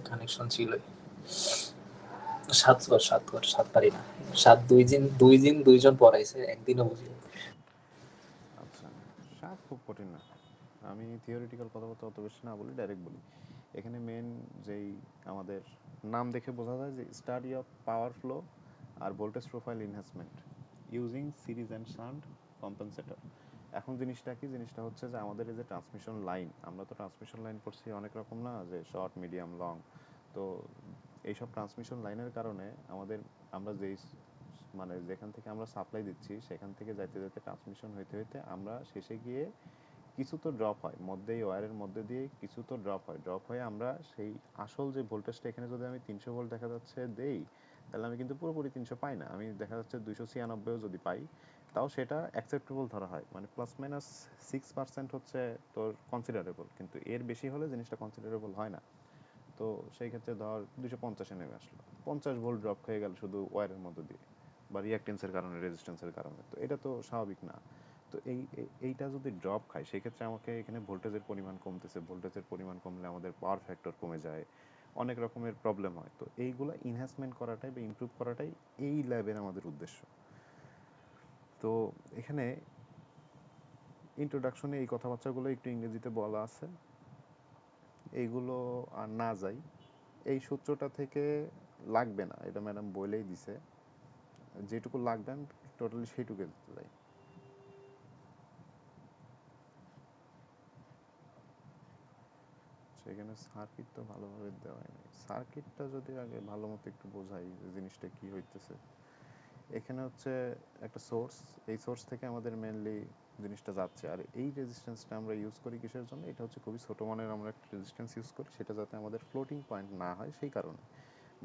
Connection ছিলই। 7 পারি না। 7 2 দিন 2 জন পড়াইছে, একদিনও বুঝি নাই। আচ্ছা, 7 খুব কঠিন না। আমি থিওরিটিক্যাল কথাবার্তা অত বেশি না বলি, ডাইরেক্ট বলি। এখানে মেন যেই আমাদের নাম দেখে বোঝা যায় যে স্টাডি অফ পাওয়ার ফ্লো আর voltage profile enhancement using series and shunt compensator. এখন জিনিসটা কি, জিনিসটা হচ্ছে যে আমাদের এই যে ট্রান্সমিশন লাইন, আমরা তো ট্রান্সমিশন লাইন করছি অনেক রকম না, যে শর্ট, মিডিয়াম, লং। তো এইসব ট্রান্সমিশন লাইনের কারণে আমাদের, আমরা যেই মানে যেখান থেকে আমরা সাপ্লাই দিচ্ছি সেখান থেকে যাইতে যাইতে ট্রান্সমিশন হইতে হইতে আমরা শেষে গিয়ে কিছু তো ড্রপ হয়, মধ্যে এই ওয়্যারের মধ্যে দিয়ে কিছু তো ড্রপ হয়, ড্রপ হয়ে আমরা সেই আসল যে ভোল্টেজটা, এখানে যদি আমি 300 ভোল্ট দেখা যাচ্ছে দেই, তাহলে আমি কিন্তু পুরোপুরি 300 পাই না, আমি দেখা যাচ্ছে 296ও যদি পাই, তাও সেটা অ্যাকসেপ্টেবল ধরা হয়, মানে প্লাস মাইনাস 6% হচ্ছে তোর কনসিডারেবল, কিন্তু এর বেশি হলে জিনিসটা কনসিডারেবল হয় না। তো সেই ক্ষেত্রে ধর 250-এ নেমে আসলো, 50 ভোল্ট ড্রপ হয়ে গেল শুধু ওয়্যারের মধ্যে দিয়ে, বা রিঅ্যাকটেন্সের কারণে, রেজিস্ট্যান্সের কারণে, তো এটা তো স্বাভাবিক না। তো এইটা যদি ড্রপ খায় সেক্ষেত্রে আমাকে এখানে ভোল্টেজের পরিমাণ কমতেছে, ভোল্টেজের পরিমাণ কমলে আমাদের পাওয়ার ফ্যাক্টর কমে যায়, অনেক রকমের প্রবলেম হয়। তো এইগুলো ইনহ্যান্সমেন্ট করাটাই বা ইমপ্রুভ করাটাই এই ল্যাবের আমাদের উদ্দেশ্য। তো এখানে ইন্ট্রোডাকশনে এই কথাবার্তাগুলো একটু ইংরেজিতে বলা আছে, এইগুলো আর না যাই, এই সূত্রটা থেকে লাগবে না, এটা ম্যাডাম বলেই দিছে, যেটুকু লাগবে আমি টোটালি সেইটুকু দিতে চাই। সেখানে সার্কিট তো ভালোভাবে দেওয়া নেই, সার্কিটটা যদি আগে ভালো মতো একটু বোঝাই যে জিনিসটা কি হইতেছে। এখানে হচ্ছে একটা সোর্স, এই সোর্স থেকে আমাদের মেনলি জিনিসটা যাচ্ছে, আর এই রেজিস্ট্যান্সটা আমরা ইউজ করি কিসের জন্য, এটা হচ্ছে খুবই ছোটো মানের আমরা একটা রেজিস্ট্যান্স ইউজ করি, সেটা যাতে আমাদের ফ্লোটিং পয়েন্ট না হয় সেই কারণে,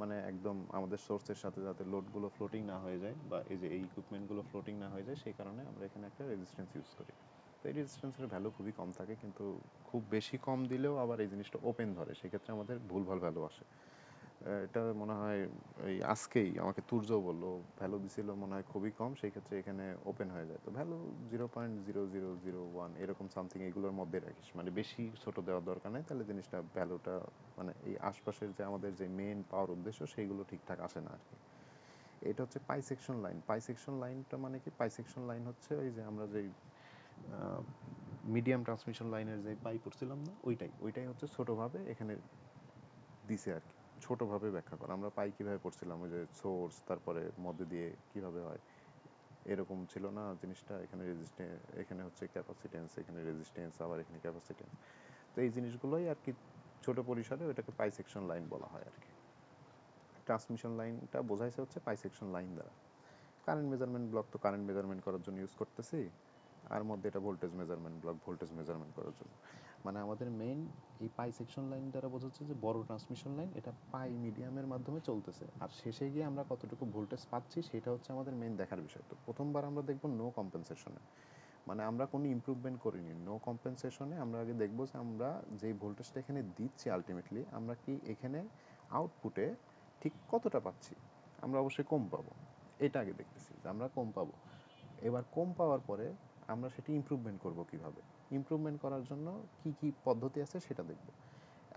মানে একদম আমাদের সোর্সের সাথে যাতে লোডগুলো ফ্লোটিং না হয়ে যায়, বা এই যে এই ইকুইপমেন্টগুলো ফ্লোটিং না হয়ে যায়, সেই কারণে আমরা এখানে একটা রেজিস্ট্যান্স ইউজ করি। তো এই রেজিস্ট্যান্সের ভ্যালু খুবই কম থাকে, কিন্তু খুব বেশি কম দিলেও আবার এই জিনিসটা ওপেন ধরে, সেক্ষেত্রে আমাদের ভুলভাল ভ্যালু আসে। এটা মনে হয় এই আজকেই আমাকে তুর্য বললো, ভ্যালু দিছিল মনে হয় খুবই কম, সেই ক্ষেত্রে এখানে ওপেন হয়ে যায়। তো ভ্যালু 0.0001 এরকম সামথিং, এগুলোর মধ্যে রাখিস, মানে বেশি ছোট দেওয়ার দরকার নেই, তাহলে জিনিসটা ভ্যালুটা মানে এই আশপাশের যে আমাদের যে মেন পাওয়ার উদ্দেশ্য সেইগুলো ঠিকঠাক আসে না আর কি। এটা হচ্ছে পাই সেকশন লাইন। পাই সেকশন লাইনটা মানে কি, পাই সেকশন লাইন হচ্ছে ওই যে আমরা যেই মিডিয়াম ট্রান্সমিশন লাইনের যে পাই পড়ছিলাম না, ওইটাই হচ্ছে ছোটোভাবে এখানে দিছে আর কি, ছোটোভাবে ব্যাখ্যা করা। আমরা পাই কীভাবে পড়ছিলাম, ওই যে সোর্স, তারপরে মধ্যে দিয়ে কীভাবে হয়, এরকম ছিল না জিনিসটা। এখানে রেজিস্ট্যান্স, এখানে হচ্ছে ক্যাপাসিটেন্স, এখানে রেজিস্ট্যান্স, আবার এখানে ক্যাপাসিটেন্স। তো এই জিনিসগুলোই আর কি ছোটো পরিসরে ওইটাকে পাই সেকশন লাইন বলা হয় আর কি। ট্রান্সমিশন লাইনটা বোঝাইছে হচ্ছে পাই সেকশন লাইন দ্বারা। কারেন্ট মেজারমেন্ট ব্লক তো কারেন্ট মেজারমেন্ট করার জন্য ইউজ করতেছি, আর মধ্যে এটা voltage measurement block, voltage measurement করার জন্য। মানে আমাদের মেইন এই পাই সেকশন লাইন দ্বারা বোঝাচ্ছে যে বড় ট্রান্সমিশন লাইন, এটা পাই মিডিয়ামের মাধ্যমে চলতেছে, আর শেষে গিয়ে আমরা কতটুকু ভোল্টেজ পাচ্ছি সেটা হচ্ছে আমাদের মেইন দেখার বিষয়। তো প্রথমবার আমরা দেখব নো কম্পেনসেশনে, মানে আমরা কোনো ইমপ্রুভমেন্ট করিনি, নো কম্পেনসেশনে আমরা আগে দেখব যে আমরা যেই ভোল্টেজটা এখানে দিচ্ছি আলটিমেটলি, আমরা কি এখানে আউটপুটে ঠিক কতটা পাচ্ছি। আমরা অবশ্যই কম পাবো, এটা আগে দেখতেছি যে আমরা কম পাবো। এবার কম পাওয়ার পরে আমরা সেটি ইমপ্রুভমেন্ট করব কিভাবে, ইমপ্রুভমেন্ট করার জন্য কি কি পদ্ধতি আছে সেটা দেখব।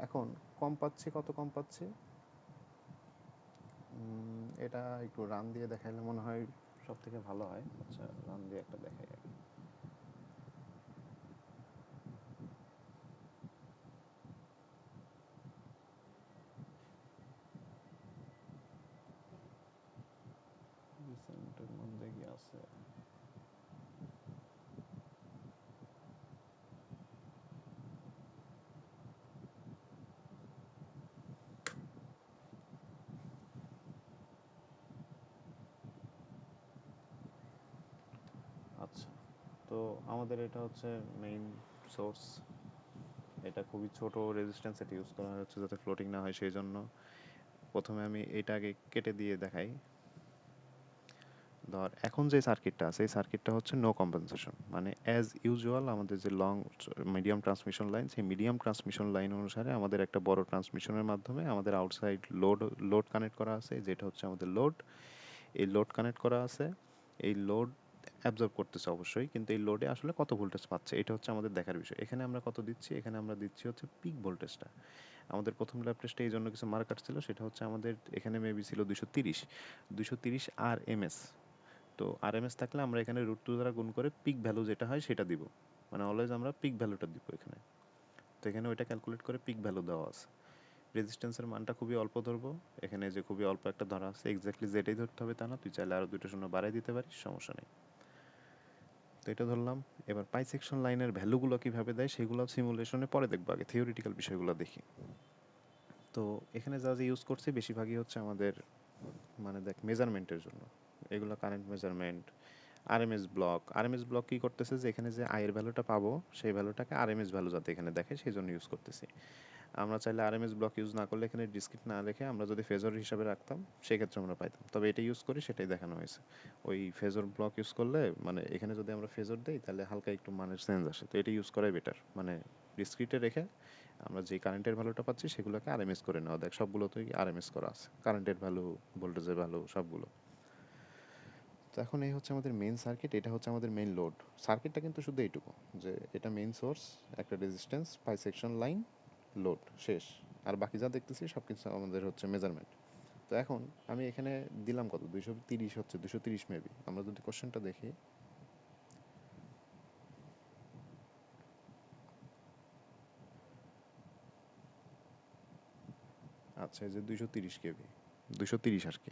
এখন কম পাচ্ছি, কত কম পাচ্ছি, এটা একটু রান দিয়ে দেখাইলে মনে হয় সব থেকে ভালো হয়। আচ্ছা, রান দিয়ে একটা দেখাই আগে। রিসেন্টের মধ্যে কি আছে, আচ্ছা। তো আমাদের এটা হচ্ছে মেইন সোর্স, এটা খুবই ছোট রেজিস্ট্যান্স, এটা ইউজ করা হচ্ছে যাতে ফ্লোটিং না হয়, সেই জন্য প্রথমে আমি এটা আগে কেটে দিয়ে দেখাই। ধর এখন যে সার্কিটটা আছে, এই সার্কিটটা হচ্ছে নো কম্পেনসেশন, মানে অ্যাজ ইউজুয়াল আমাদের যে লং মিডিয়াম ট্রান্সমিশন লাইন, সেই মিডিয়াম ট্রান্সমিশন লাইন অনুসারে আমাদের একটা বড় ট্রান্সমিশনের মাধ্যমে আমাদের আউটসাইড লোড কানেক্ট করা আছে, যেটা হচ্ছে আমাদের লোড। এই লোড কানেক্ট করা আছে, এই লোড অ্যাবজর্ব করতেছে অবশ্যই, কিন্তু এই লোডে আসলে কত ভোল্টেজ পাচ্ছে এটা হচ্ছে আমাদের দেখার বিষয়। এখানে আমরা কত দিচ্ছি, এখানে আমরা দিচ্ছি হচ্ছে পিক ভোল্টেজটা। আমাদের প্রথম ল্যাব টেস্টে এই জন্য কিছু মার্কার ছিল, সেটা হচ্ছে আমাদের এখানে মেবি ছিল 230 RMS। তো RMS থাকলে আমরা এখানে √2 দ্বারা গুণ করে পিক ভ্যালু যেটা হয় সেটা দিব, মানে অলওয়েজ আমরা পিক ভ্যালুটা দিব এখানে। তো এখানে ওইটা ক্যালকুলেট করে পিক ভ্যালু দেওয়া আছে। রেজিস্ট্যান্সের মানটা খুবই অল্প ধরবো, এখানে যে খুবই অল্প একটা ধরা আছে, এক্স্যাক্টলি যেটাই ধরতে হবে তা না, তুই চাইলে আরো 2টা শূন্য বাড়াই দিতে পারিস, সমস্যা নেই। তো এটা ধরলাম। এবার পাইসেকশন লাইনের ভ্যালুগুলো কিভাবে দেয় সেগুলো সিমুলেশনে পরে দেখবো, আগে থিওরিটিক্যাল বিষয়গুলো দেখি। তো এখানে যা যা ইউজ করছি বেশিরভাগই হচ্ছে আমাদের মানে দেখ মেজারমেন্টের জন্য, এগুলো কারেন্ট মেজারমেন্ট। আরএমএস ব্লক কি করতেছে যে এখানে যে আয়ের ভ্যালুটা পাবো সেই ভ্যালুটাকে আরএমএস ভ্যালু যাতে এখানে দেখে সেই জন্য ইউজ করতেছি। আমরা চাইলে আরএমএস ব্লক ইউজ না করলে এখানে ডিসক্রিট না রেখে আমরা যদি ফেজর হিসাবে রাখতাম সেক্ষেত্রে আমরা পাইতাম, তবে এটা ইউজ করি সেটাই দেখানো হয়েছে। ওই ফেজর ব্লক ইউজ করলে মানে এখানে যদি আমরা ফেজর দেই তাহলে হালকা একটু মানের চেঞ্জ আসে, তো এটা ইউজ করাই বেটার, মানে ডিসক্রিটে রেখে আমরা যে কারেন্টের ভ্যালুটা পাচ্ছি সেগুলোকে আরএমএস করে নেওয়া। দেখ সবগুলোতেই আরএমএস করা আছে, কারেন্টের ভ্যালু, ভোল্টেজের ভ্যালু, সবগুলো। তো এখন এই হচ্ছে আমাদের মেইন সার্কিট, এটা হচ্ছে আমাদের মেইন লোড। সার্কিটটা কিন্তু শুধু এইটুকু, যে এটা মেইন সোর্স, একটা রেজিস্ট্যান্স, বাইসেকশন লাইন, লোড, শেষ। আর বাকি যা দেখতেছি সব কিছু আমাদের হচ্ছে মেজারমেন্ট। তো এখন আমি এখানে দিলাম কত, 230 হচ্ছে, 230 মেবি। আমরা যদি কোশ্চেনটা দেখি, আচ্ছা এই যে 230 কেভি, 230 আর কি।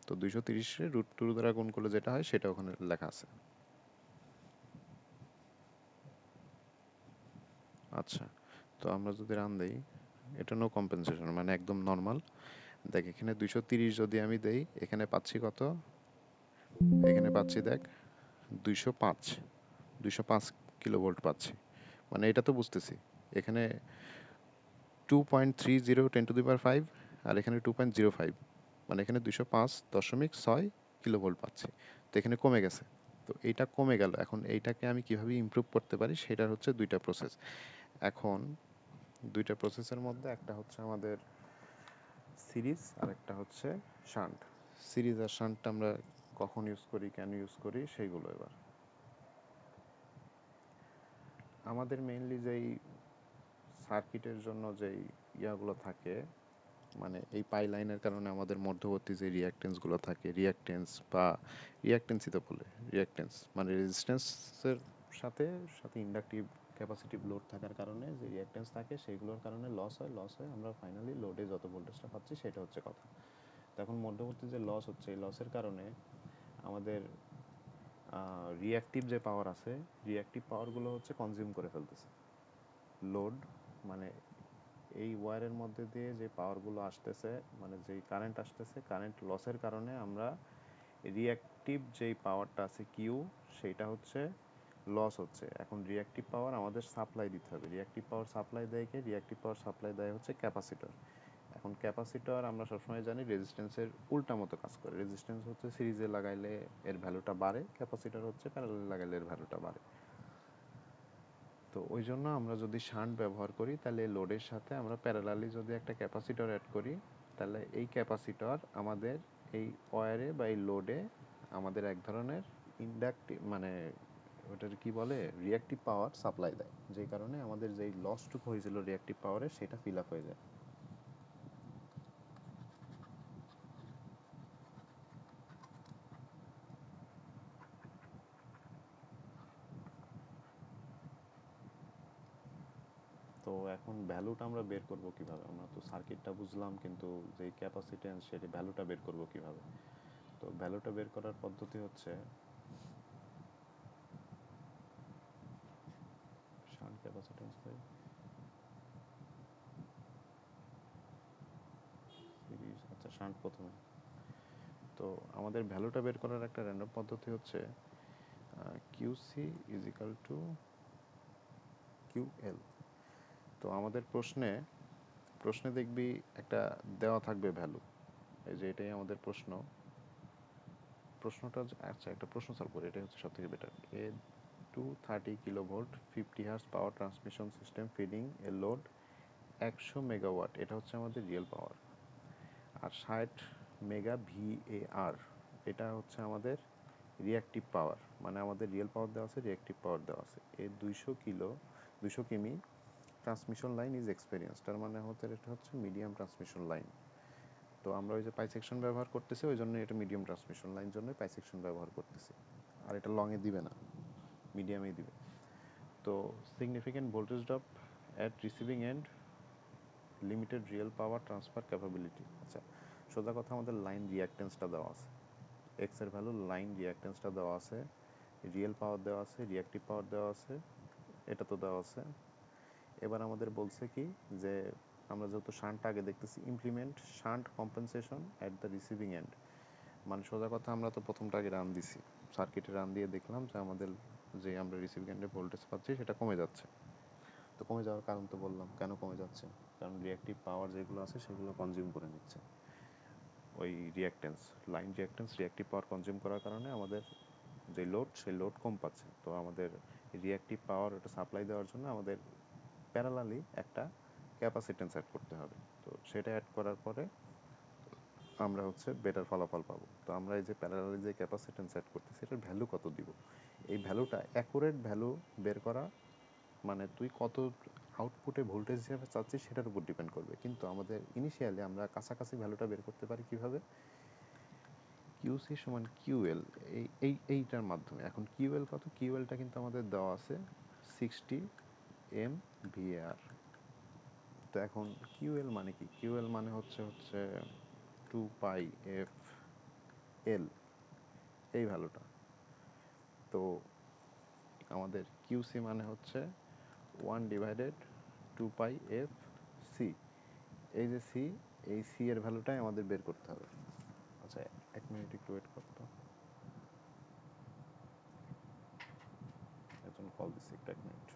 তো 230 √2 দ্বারা গুণ করলে যেটা হয় সেটা ওখানে লেখা আছে। আচ্ছা, তো আমরা যদি রান দেই, এটা নো কম্পেনসেশন, মানে একদম নর্মাল। দেখ এখানে 230 যদি আমি দেই, এখানে পাচ্ছি কত, এখানে পাচ্ছি দেখ 205, 205 কিলোভোল্ট পাচ্ছি। মানে এটা তো বুঝতেছি, এখানে 2.30 10⁵ আর এখানে 2.05, মানে এখানে 205.6 কিলোভোল্ট পাচ্ছি। তো এখানে কমে গেছে। তো এইটা কমে গেল, এখন এইটাকে আমি কিভাবে ইমপ্রুভ করতে পারি সেটার হচ্ছে দুইটা প্রসেস। এখন দুইটা প্রসেসের মধ্যে একটা হচ্ছে আমাদের সিরিজ আর একটা হচ্ছে শান্ট। সিরিজ আর শান্টটা আমরা কখন ইউজ করি, কেন ইউজ করি সেইগুলো। এবার আমাদের মেইনলি যেই সার্কিটের জন্য যেই ইয়াগুলো থাকে, মানে এই পাই লাইনের কারণে আমাদের মধ্যবর্তী যে রিঅ্যাকটেন্সগুলো থাকে, রিঅ্যাকটেন্স বা রিঅ্যাকটেন্সই তো বলে, রিঅ্যাকটেন্স মানে রেজিস্ট্যান্সের সাথে সাথে ইন্ডাকটিভ ক্যাপাসিটিভ লোড থাকার কারণে যে রিঅ্যাকটেন্স থাকে সেগুলোর কারণে লস হয় আমরা ফাইনালি লোডে যত ভোল্টেজটা পাচ্ছি সেটা হচ্ছে কথা। তখন মধ্যবর্তী যে লস হচ্ছে এই লসের কারণে আমাদের রিঅ্যাকটিভ যে পাওয়ার আছে, রিঅ্যাকটিভ পাওয়ারগুলো হচ্ছে কনজিউম করে ফেলতেছে লোড। মানে এই ওয়্যারের মধ্যে দিয়ে যে পাওয়ারগুলো আসতেছে, মানে যেই কারেন্ট আসতেছে, কারেন্ট লসের কারণে আমরা রিঅ্যাকটিভ যেই পাওয়ারটা আছে কিউ, সেইটা হচ্ছে লস হচ্ছে। এখন রিঅ্যাকটিভ পাওয়ার আমাদের সাপ্লাই দিতে হবে, রিঅ্যাকটিভ পাওয়ার সাপ্লাই দেয় কে, রিঅ্যাকটিভ পাওয়ার সাপ্লাই দেয় হচ্ছে ক্যাপাসিটর। এখন ক্যাপাসিটর আমরা সবসময় জানি রেজিস্ট্যান্সের উল্টা মতো কাজ করে, রেজিস্ট্যান্স হচ্ছে সিরিজে লাগাইলে এর ভ্যালুটা বাড়ে, ক্যাপাসিটর হচ্ছে প্যারালালে লাগাইলে এর ভ্যালুটা বাড়ে। তো ওই জন্য আমরা যদি শান্ট ব্যবহার করি তাহলে লোডের সাথে আমরা প্যারালালি যদি একটা ক্যাপাসিটর অ্যাড করি, তাহলে এই ক্যাপাসিটর আমাদের এই ওয়্যারে বা এই লোডে আমাদের এক ধরনের ইন্ডাকটিভ, মানে ওটার কি বলে, রিঅ্যাকটিভ পাওয়ার সাপ্লাই দেয়, যেই কারণে আমাদের যেই লসটুকু হয়েছিল রিঅ্যাকটিভ পাওয়ারের সেটা ফিল আপ হয়ে যায়। তো এখন ভ্যালুটা আমরা বের করব কিভাবে, আমরা তো সার্কিটটা বুঝলাম কিন্তু যেই ক্যাপাসিট্যান্স সেটা ভ্যালুটা বের করব কিভাবে। তো ভ্যালুটা বের করার পদ্ধতি হচ্ছে শান্ট ক্যাপাসিট্যান্স সিরিজ, আচ্ছা শান্ট প্রথমে। তো আমাদের ভ্যালুটা বের করার একটা র্যান্ডম পদ্ধতি হচ্ছে QC is equal to QL. তো আমাদের প্রশ্নে প্রশ্নে দেখবি একটা দেওয়া থাকবে ভ্যালু, এই যে এটাই আমাদের প্রশ্ন। প্রশ্নটা আচ্ছা একটা প্রশ্ন সলভ করি, এটাই হচ্ছে সব থেকে better. A 230 kilovolt 50 hertz power transmission system feeding a load 100 megawatt, এটা হচ্ছে আমাদের রিয়েল পাওয়ার। আর 60 মেগা ভিএআর, এটা হচ্ছে আমাদের রিঅ্যাকটিভ পাওয়ার, মানে আমাদের রিয়েল পাওয়ার দেওয়া আছে, রিঅ্যাকটিভ পাওয়ার দেওয়া আছে। এ 200 কিমি ট্রান্সমিশন লাইন ইজ এক্সপেরিয়েন্স, তার মানে হচ্ছে এটা হচ্ছে মিডিয়াম ট্রান্সমিশন লাইন। তো আমরা ওই যে পাইসেকশন ব্যবহার করতেছি, ওই জন্য এটা মিডিয়াম ট্রান্সমিশন লাইন জন্য পাইসেকশন ব্যবহার করতেছি। আর এটা লং এ দিবে না, মিডিয়ামেই দিবে। তো significant voltage drop at receiving and, limited real power transfer capability. আচ্ছা, সোজা কথা আমাদের লাইন রিঅ্যাক্টেন্সটা দেওয়া আছে, এক্স এর ভ্যালু লাইন রিঅ্যাক্টেন্সটা দেওয়া আছে, রিয়েল পাওয়ার দেওয়া আছে, রিঅ্যাক্টিভ পাওয়ার দেওয়া আছে, এটা তো দেওয়া আছে। এবার আমাদের বলছে কি যে আমরা যেহেতু শান্ট আগে দেখতেছি, implement shunt compensation at the receiving and. মানে সোজা কথা আমরা তো প্রথমটা আগে রান দিছি, সার্কিটে রান দিয়ে দেখলাম যে আমাদের যে আমরা রিসিভিং এন্ডে ভোল্টেজ পাচ্ছি সেটা কমে যাচ্ছে। তো কমে যাওয়ার কারণ তো বললাম কেন কমে যাচ্ছে, কারণ রিঅ্যাক্টিভ পাওয়ার যেগুলো আছে সেগুলো কনজিউম করে নিচ্ছে ওই রিঅ্যাক্টেন্স, লাইন রিঅ্যাক্টেন্স রিঅ্যাক্টিভ পাওয়ার কনজিউম করার কারণে আমাদের যে লোড, সেই লোড কম পাচ্ছে। তো আমাদের রিঅ্যাক্টিভ পাওয়ার ওটা সাপ্লাই দেওয়ার জন্য আমাদের প্যারালালি একটা ক্যাপাসিটেন্স অ্যাড করতে হবে। তো সেটা অ্যাড করার পরে আমরা হচ্ছে বেটার ফলাফল পাবো। তো আমরা এই যে প্যারালালি যে ক্যাপাসিটেন্স অ্যাড করতেছি এটার ভ্যালু কত দিব, এই ভ্যালুটা অ্যাকুরেট ভ্যালু বের করা, মানে তুই কত আউটপুটে ভোল্টেজ হিসাবে চাচ্ছিস সেটার উপর ডিপেন্ড করবে। কিন্তু আমাদের ইনিশিয়ালি আমরা কাছাকাছি ভ্যালুটা বের করতে পারি কিভাবে, কিউসি সমান কিউএল, এইটার মাধ্যমে। এখন কিউএল কত, কিউএলটা কিন্তু আমাদের দেওয়া আছে 60 এম ভিএআর। তো এখন কিউএল মানে কি, কিউএল মানে হচ্ছে 2 পাই এফ এল, এই ভ্যালুটা। তো আমাদের কিউসি মানে হচ্ছে 1 ডিভাইডেড 2 পাই এফ সি। এই যে সি, এই সি এর ভ্যালুটাই আমাদের বের করতে হবে। আচ্ছা, এক মিনিট একটু ওয়েট করতো, একজন কল দিচ্ছে, একটু এক মিনিট।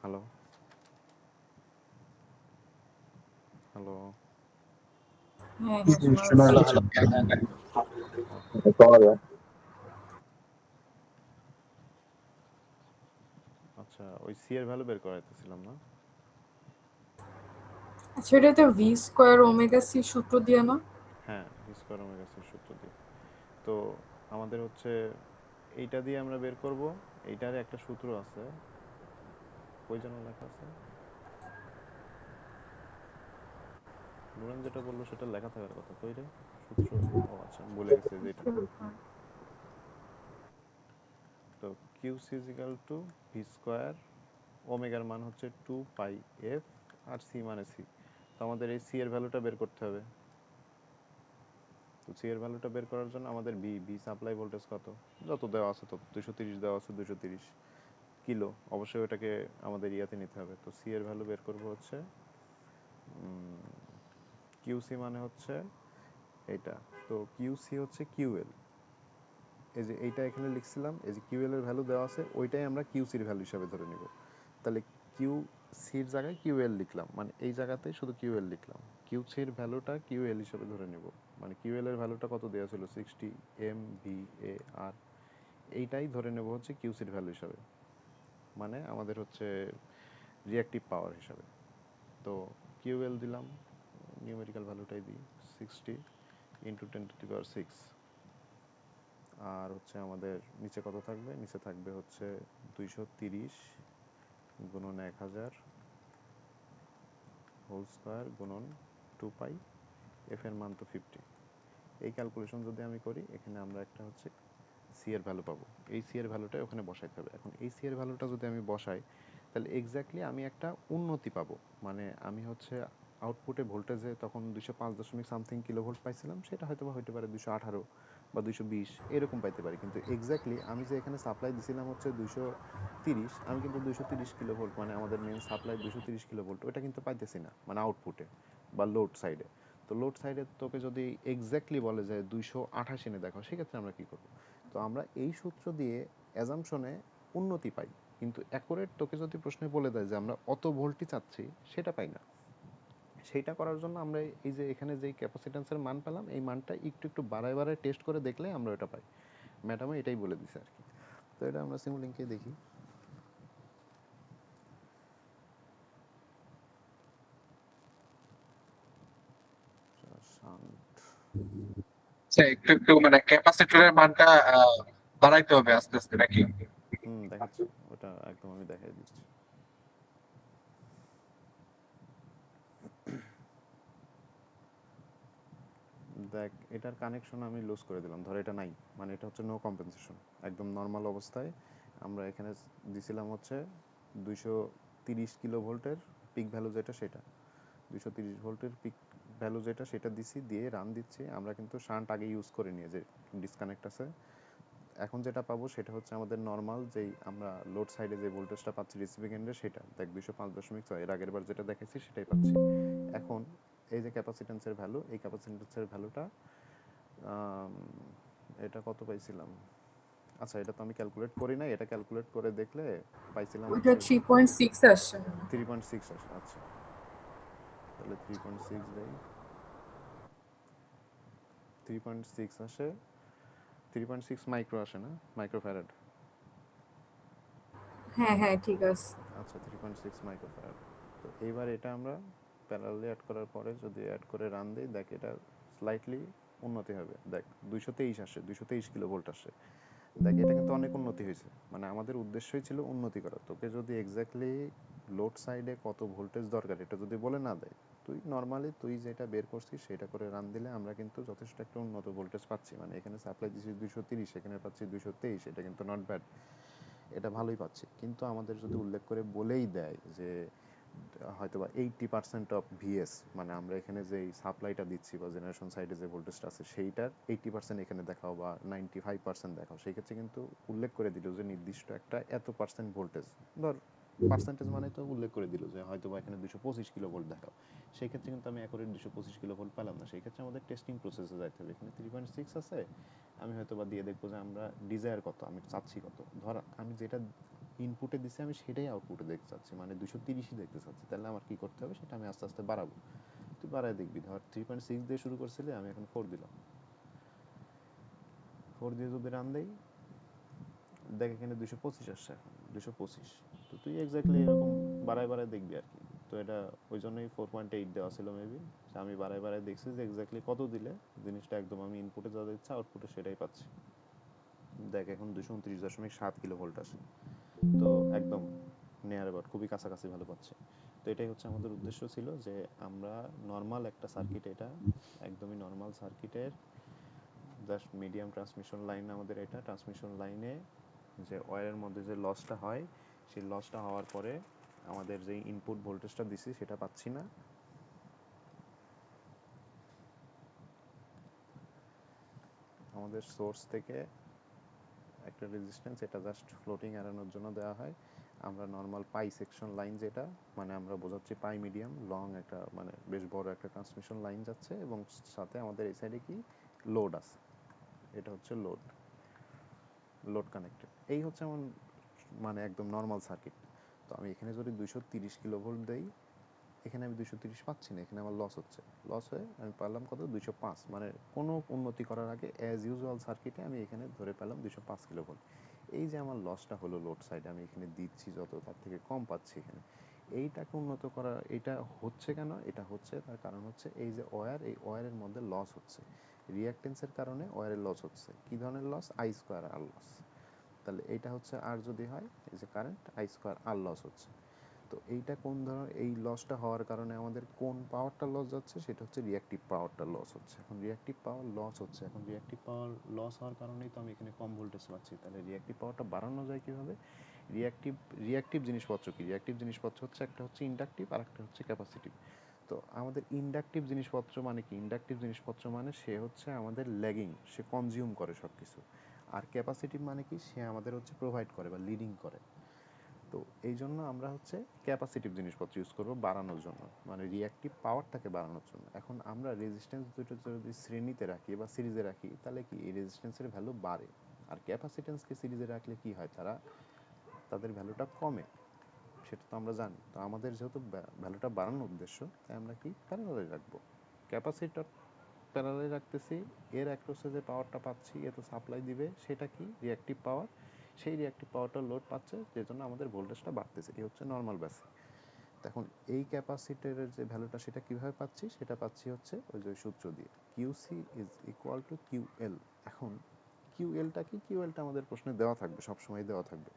Hello, hello. হ্যাঁ হ্যাঁ শোনা হ্যালো যাচ্ছে। হ্যালো, হ্যাঁ হ্যাঁ। আচ্ছা, ওই সি এর ভ্যালু বের করাইতেছিলাম না? আচ্ছা এটা তো ভি স্কোয়ার ওমেগা সি সূত্র দিয়ে না? হ্যাঁ, ভি স্কয়ার ওমেগা সি সূত্র দিয়ে। তো আমাদের হচ্ছে এইটা দিয়ে আমরা বের করব, এইটার একটা সূত্র আছে, কই যেন লেখা আছে, নুরান যেটা বললো সেটা লেখা থাকার কথা, কই রে সূত্র? ও আচ্ছা, আমি ভুলে গেছি যে এটা। তো Q C equal to V square, ওমেগার মান হচ্ছে 2 পাই এফ, আর সি মানে সি। তো আমাদের এই সি এর ভ্যালুটা বের করতে হবে। তো সি এর ভ্যালুটা বের করার জন্য আমাদের ভি সাপ্লাই ভোল্টেজ কত, যত দেওয়া আছে তত, 230 দেওয়া আছে, 230 কিলো, অবশ্যই ওটাকে আমাদের ইয়াতে নিতে হবে। তো সি এর ভ্যালু বের করব হচ্ছে কিউসি মানে হচ্ছে এটা। তো কিউসি হচ্ছে কিউএল, এই যে এইটা এখানে লিখছিলাম, এই যে কিউএল এর ভ্যালু দেওয়া আছে, ওইটাই আমরা কিউসির ভ্যালু হিসাবে ধরে নিব। তাহলে কিউ সির জায়গায় কিউএল লিখলাম, মানে এই জায়গাতেই শুধু কিউএল লিখলাম, কিউ সির ভ্যালুটা কিউএল হিসাবে ধরে নিব। মানে কিউএল এর ভ্যালুটা কত দেওয়া ছিল, 60 এম ভি এ আর, এইটাই ধরে নেব হচ্ছে কিউসির ভ্যালু হিসাবে, মানে আমাদের হচ্ছে রিঅ্যাক্টিভ পাওয়ার হিসাবে। তো কিউএল দিলাম, নিউমেরিক্যাল ভ্যালুটাই দিই, 60 ইন্টু 10⁶, আর হচ্ছে আমাদের নিচে কত থাকবে, নিচে থাকবে হচ্ছে 230 গুণন 1000 হোল স্কয়ার গুণন 2 পাই, এফ এর মান তো 50। এই ক্যালকুলেশন যদি আমি করি, এখানে আমরা একটা হচ্ছে সি এর ভ্যালু পাবো, এই সি এর ভ্যালুটা ওখানে বসাইতে হবে। এখন এই সি এর ভ্যালুটা যদি আমি বসাই, তাহলে এক্স্যাক্টলি আমি একটা উন্নতি পাবো, মানে আমি হচ্ছে আউটপুটে ভোল্টেজে তখন 205 সামথিং কিলোভোল্ট পাইছিলাম, সেটা হয়তো বা হইতে পারে 218 বা 220 এরকম পাইতে পারি। কিন্তু এক্স্যাক্টলি আমি যে এখানে সাপ্লাই দিছিলাম হচ্ছে 230, আমি কিন্তু 230 কিলোভোল্ট, মানে আমাদের মেন সাপ্লাই 230 কিলোভোল্ট, ওটা কিন্তু পাইতেছি না মানে আউটপুটে। বা লোড সাইডে। তো লোড সাইডে তোকে যদি এক্স্যাক্টলি বলে যে 228 এনে দেখো, সেক্ষেত্রে আমরা কি করব? তো আমরা এই সূত্র দিয়ে অ্যাজাম্পশনে উন্নতি পাই, কিন্তু অ্যাকুরেট তোকে যদি প্রশ্নে বলে দেয় যে আমরা অত ভোল্টই চাচ্ছি, সেটা পাই না। সেইটা করার জন্য আমরা এই যে এখানে যেই ক্যাপাসিট্যান্সের মান পেলাম, এই মানটা একটু একটু বাড়ায় বাড়ায় টেস্ট করে দেখলে আমরা এটা পাই। ম্যাডামও এটাই বলে দিছে আর কি। তো এটা আমরা সিমুলিংকে দেখি। শান্ট। আচ্ছা, একটু একটু মানে ক্যাপাসিটরের মানটা বাড়াইতে হবে আস্তে আস্তে নাকি? দেখাচ্ছি, ওটা একদম আমি দেখাই দিচ্ছি। দেখ, এটার কানেকশন আমি লুজ করে দিলাম, ধর এটা নাই, মানে এটা হচ্ছে নো কম্পেনসেশন। একদম নর্মাল অবস্থায় আমরা এখানে দিছিলাম হচ্ছে 230 কিলো ভোল্টের পিক ভ্যালু যেটা, সেটা 230 ভোল্টের পিক ভ্যালু যেটা, সেটা দিছি, দিয়ে রান দিচ্ছি। আমরা কিন্তু শান্ট আগে ইউজ করে নিয়ে যে ডিসকানেক্ট আছে। এখন যেটা পাবো সেটা হচ্ছে আমাদের নর্মাল যেই আমরা লোড সাইডে যে ভোল্টেজটা পাচ্ছি রিসিভিং এন্ডে, সেটা দেখ 205.6, এর আগের বার যেটা দেখাইছি সেটাই পাচ্ছি। এখন এই যে ক্যাপাসিট্যান্সের ভ্যালু, এই ক্যাপাসিট্যান্সের ভ্যালুটা এটা কত পাইছিলাম? আচ্ছা, এটা তো আমি ক্যালকুলেট করি নাই, এটা ক্যালকুলেট করে দেখলে পাইছিলাম ওইটা হচ্ছে 3.6 আসছে। 3.6 আসে। আচ্ছা, তাহলে 3.6 দেই, 3.6 আসে, 3.6 মাইক্রো আসে না, মাইক্রোফ্যারাড। হ্যাঁ হ্যাঁ ঠিক আছে। আচ্ছা, 3.6 মাইক্রোফ্যারাড। তো এইবার এটা আমরা প্যারালালি অ্যাড করার পরে যদি অ্যাড করে রান দিই, দেখ এটা স্লাইটলি উন্নতি হবে। দেখ 223 আসে, 223 কিলো ভোল্ট আসে। দেখ এটা কিন্তু অনেক উন্নতি হয়েছে। মানে আমাদের উদ্দেশ্যই ছিল উন্নতি করা। তোকে যদি এক্স্যাক্টলি লোড সাইডে কত ভোল্টেজ দরকার এটা যদি বলে না দেয়, তুই নর্মালি তুই যেটা বের করছিস সেটা করে রান দিলে আমরা কিন্তু যথেষ্ট একটা উন্নত ভোল্টেজ পাচ্ছি। মানে এখানে সাপ্লাই দিচ্ছি 230, এখানে পাচ্ছি 223, এটা কিন্তু নট ব্যাড, এটা ভালোই পাচ্ছি। কিন্তু আমাদের যদি উল্লেখ করে বলেই দেয় যে হয়তোবা 80% অফ ভিএস, মানে আমরা এখানে যে সাপ্লাইটা দিচ্ছি বা জেনারেশন সাইডে যে ভোল্টেজটা আছে সেইটার 80% এখানে দেখাও বা 95% দেখাও, সেই ক্ষেত্রে কিন্তু উল্লেখ করে দিল যে নির্দিষ্ট একটা এত পার্সেন্ট ভোল্টেজ, ধর পার্সেন্টেজ মানে তো উল্লেখ করে দিল যে হয়তোবা এখানে 225 কিলো ভোল্ট দেখাও, সেই ক্ষেত্রে কিন্তু আমি অ্যাকুরেট 225 কিলো ভোল্ট পেলাম না। সেই ক্ষেত্রে আমাদের টেস্টিং প্রসেসে যাইতে হবে। এখানে 3.6 আছে, আমি হয়তোবা দিয়ে দেখবো যে আমরা ডিজায়ার কত, আমি চাচ্ছি কত। ধর আমি যেটা ইনপুটে দিছি আমি সেটাই আউটপুটে দেখতে চাচ্ছি, মানে 230ই দেখতে চাচ্ছি। তাহলে আমার কি করতে হবে, সেটা আমি আস্তে আস্তে বাড়াবো। তুই বাড়ায় দেখবি, ধর 3.6 দিয়ে শুরু করছিলি, আমি এখন 4 দিলাম। 4 দিয়ে যদি রান দেই, দেখ এখানে 225 আসছে, এখন 225। তো তুই এক্স্যাক্টলি এরকম বাড়ায় বাড়ায় দেখবি আর কি। তো এটা ওই জন্যই 4.8 দেওয়া ছিল মেবি। আমি বাড়ায় বাড়ায় দেখছি যে এক্স্যাক্টলি কত দিলে জিনিসটা একদম আমি ইনপুটে যা দিচ্ছি আউটপুটে সেটাই পাচ্ছি। দেখ এখন 229.7 কিলো ভোল্ট আসে। তো একদম নিয়ার অ্যাবাউট, খুবই কাছাকাছি ভালো পাচ্ছে। তো এটাই হচ্ছে আমাদের উদ্দেশ্য ছিল যে আমরা নর্মাল একটা সার্কিট, এটা একদমই নর্মাল সার্কিটের জাস্ট মিডিয়াম ট্রান্সমিশন লাইন, আমাদের এটা ট্রান্সমিশন লাইনে যে ওয়্যারের মধ্যে যে লসটা হয়, সেই লসটা হওয়ার পরে আমাদের যে ইনপুট ভোল্টেজটা দিছি সেটা পাচ্ছি না। আমাদের সোর্স থেকে একটা রেজিস্ট্যান্স, এটা জাস্ট ফ্লোটিং এড়ানোর জন্য দেওয়া হয়। আমরা নর্মাল পাই সেকশন লাইন, যেটা মানে আমরা বোঝাচ্ছি পাই মিডিয়াম লং, একটা মানে বেশ বড় একটা ট্রান্সমিশন লাইন যাচ্ছে, এবং সাথে আমাদের এই সাইডে কি লোড আছে, এটা হচ্ছে লোড, লোড কানেক্টেড। এই হচ্ছে আমার মানে একদম নর্মাল সার্কিট। তো আমি এখানে যদি 230 কিলো ভোল্ট দেই, এখানে আমি 230 পাচ্ছি না, এখানে আমার লস হচ্ছে। লস হয়ে আমি পারলাম কত, 205। মানে কোনো উন্নতি করার আগে অ্যাজ ইউজুয়াল সার্কিটে আমি এখানে ধরে পেলাম 205 কিলো ভোল্ট। এই যে আমার লসটা হলো লোড সাইডে, আমি এখানে দিচ্ছি যত, তার থেকে কম পাচ্ছি এখানে। এইটাকে উন্নত করা, এটা হচ্ছে কেন, এটা হচ্ছে তার কারণ হচ্ছে এই যে ওয়্যার, এই ওয়্যারের মধ্যে লস হচ্ছে, রিঅ্যাকটেন্সের কারণে ওয়্যারের লস হচ্ছে। কি ধরনের loss? I square R loss. তাহলে এইটা হচ্ছে আর যদি হয়, এই যে current I square R loss হচ্ছে। তো এইটা কোন ধরনের, এই লসটা হওয়ার কারণে আমাদের কোন পাওয়ারটা লস যাচ্ছে, সেটা হচ্ছে রিঅ্যাকটিভ পাওয়ারটা লস হচ্ছে। এখন রিঅ্যাকটিভ পাওয়ার লস হচ্ছে, এখন রিঅ্যাকটিভ পাওয়ার লস হওয়ার কারণেই তো আমি এখানে কম ভোল্টেজ পাচ্ছি। তাহলে রিঅ্যাকটিভ পাওয়ারটা বাড়ানো যায় কিভাবে? রিঅ্যাকটিভ জিনিসপত্র কি? রিঅ্যাকটিভ জিনিসপত্র হচ্ছে, একটা হচ্ছে ইন্ডাকটিভ আর একটা হচ্ছে ক্যাপাসিটিভ। তো আমাদের ইন্ডাকটিভ জিনিসপত্র মানে কি? ইন্ডাকটিভ জিনিসপত্র মানে সে হচ্ছে আমাদের ল্যাগিং, সে কনজিউম করে সব কিছু। আর ক্যাপাসিটিভ মানে কি? সে আমাদের হচ্ছে প্রোভাইড করে বা লিডিং করে। তো এই জন্য আমরা হচ্ছে ক্যাপাসিটিভ জিনিসপত্র ইউজ করবো বাড়ানোর জন্য, মানে রিঅ্যাক্টিভ পাওয়ারটাকে বাড়ানোর জন্য। এখন আমরা রেজিস্ট্যান্স দুটো যদি শ্রেণীতে রাখি বা সিরিজে রাখি তাহলে কি এই রেজিস্ট্যান্সের ভ্যালু বাড়ে, আর ক্যাপাসিট্যান্সকে সিরিজে রাখলে কি হয়, তাদের ভ্যালুটা কমে, সেটা তো আমরা জানি। তো আমাদের যেহেতু ভ্যালুটা বাড়ানোর উদ্দেশ্য, তাই আমরা কি প্যারালালে রাখবো। ক্যাপাসিটর প্যারালালে রাখতেছি, এর অ্যাক্রসে যে পাওয়ারটা পাচ্ছি এ তো সাপ্লাই দিবে, সেটা কি রিঅ্যাক্টিভ পাওয়ার, সেই রিঅ্যাক্টিভ পাওয়ারটা লোড পাচ্ছে, যে জন্য আমাদের ভোল্টেজটা বাড়তেছে। এই হচ্ছে নর্মাল বেসিক। এখন এই ক্যাপাসিটরের যে ভ্যালুটা সেটা কিভাবে পাচ্ছি, সেটা পাচ্ছি হচ্ছে ওই যে সূত্র দিয়ে, QC is equal two QL. এখন কিউএলটা কি, কিউএলটা আমাদের প্রশ্নে দেওয়া থাকবে, সবসময় দেওয়া থাকবে,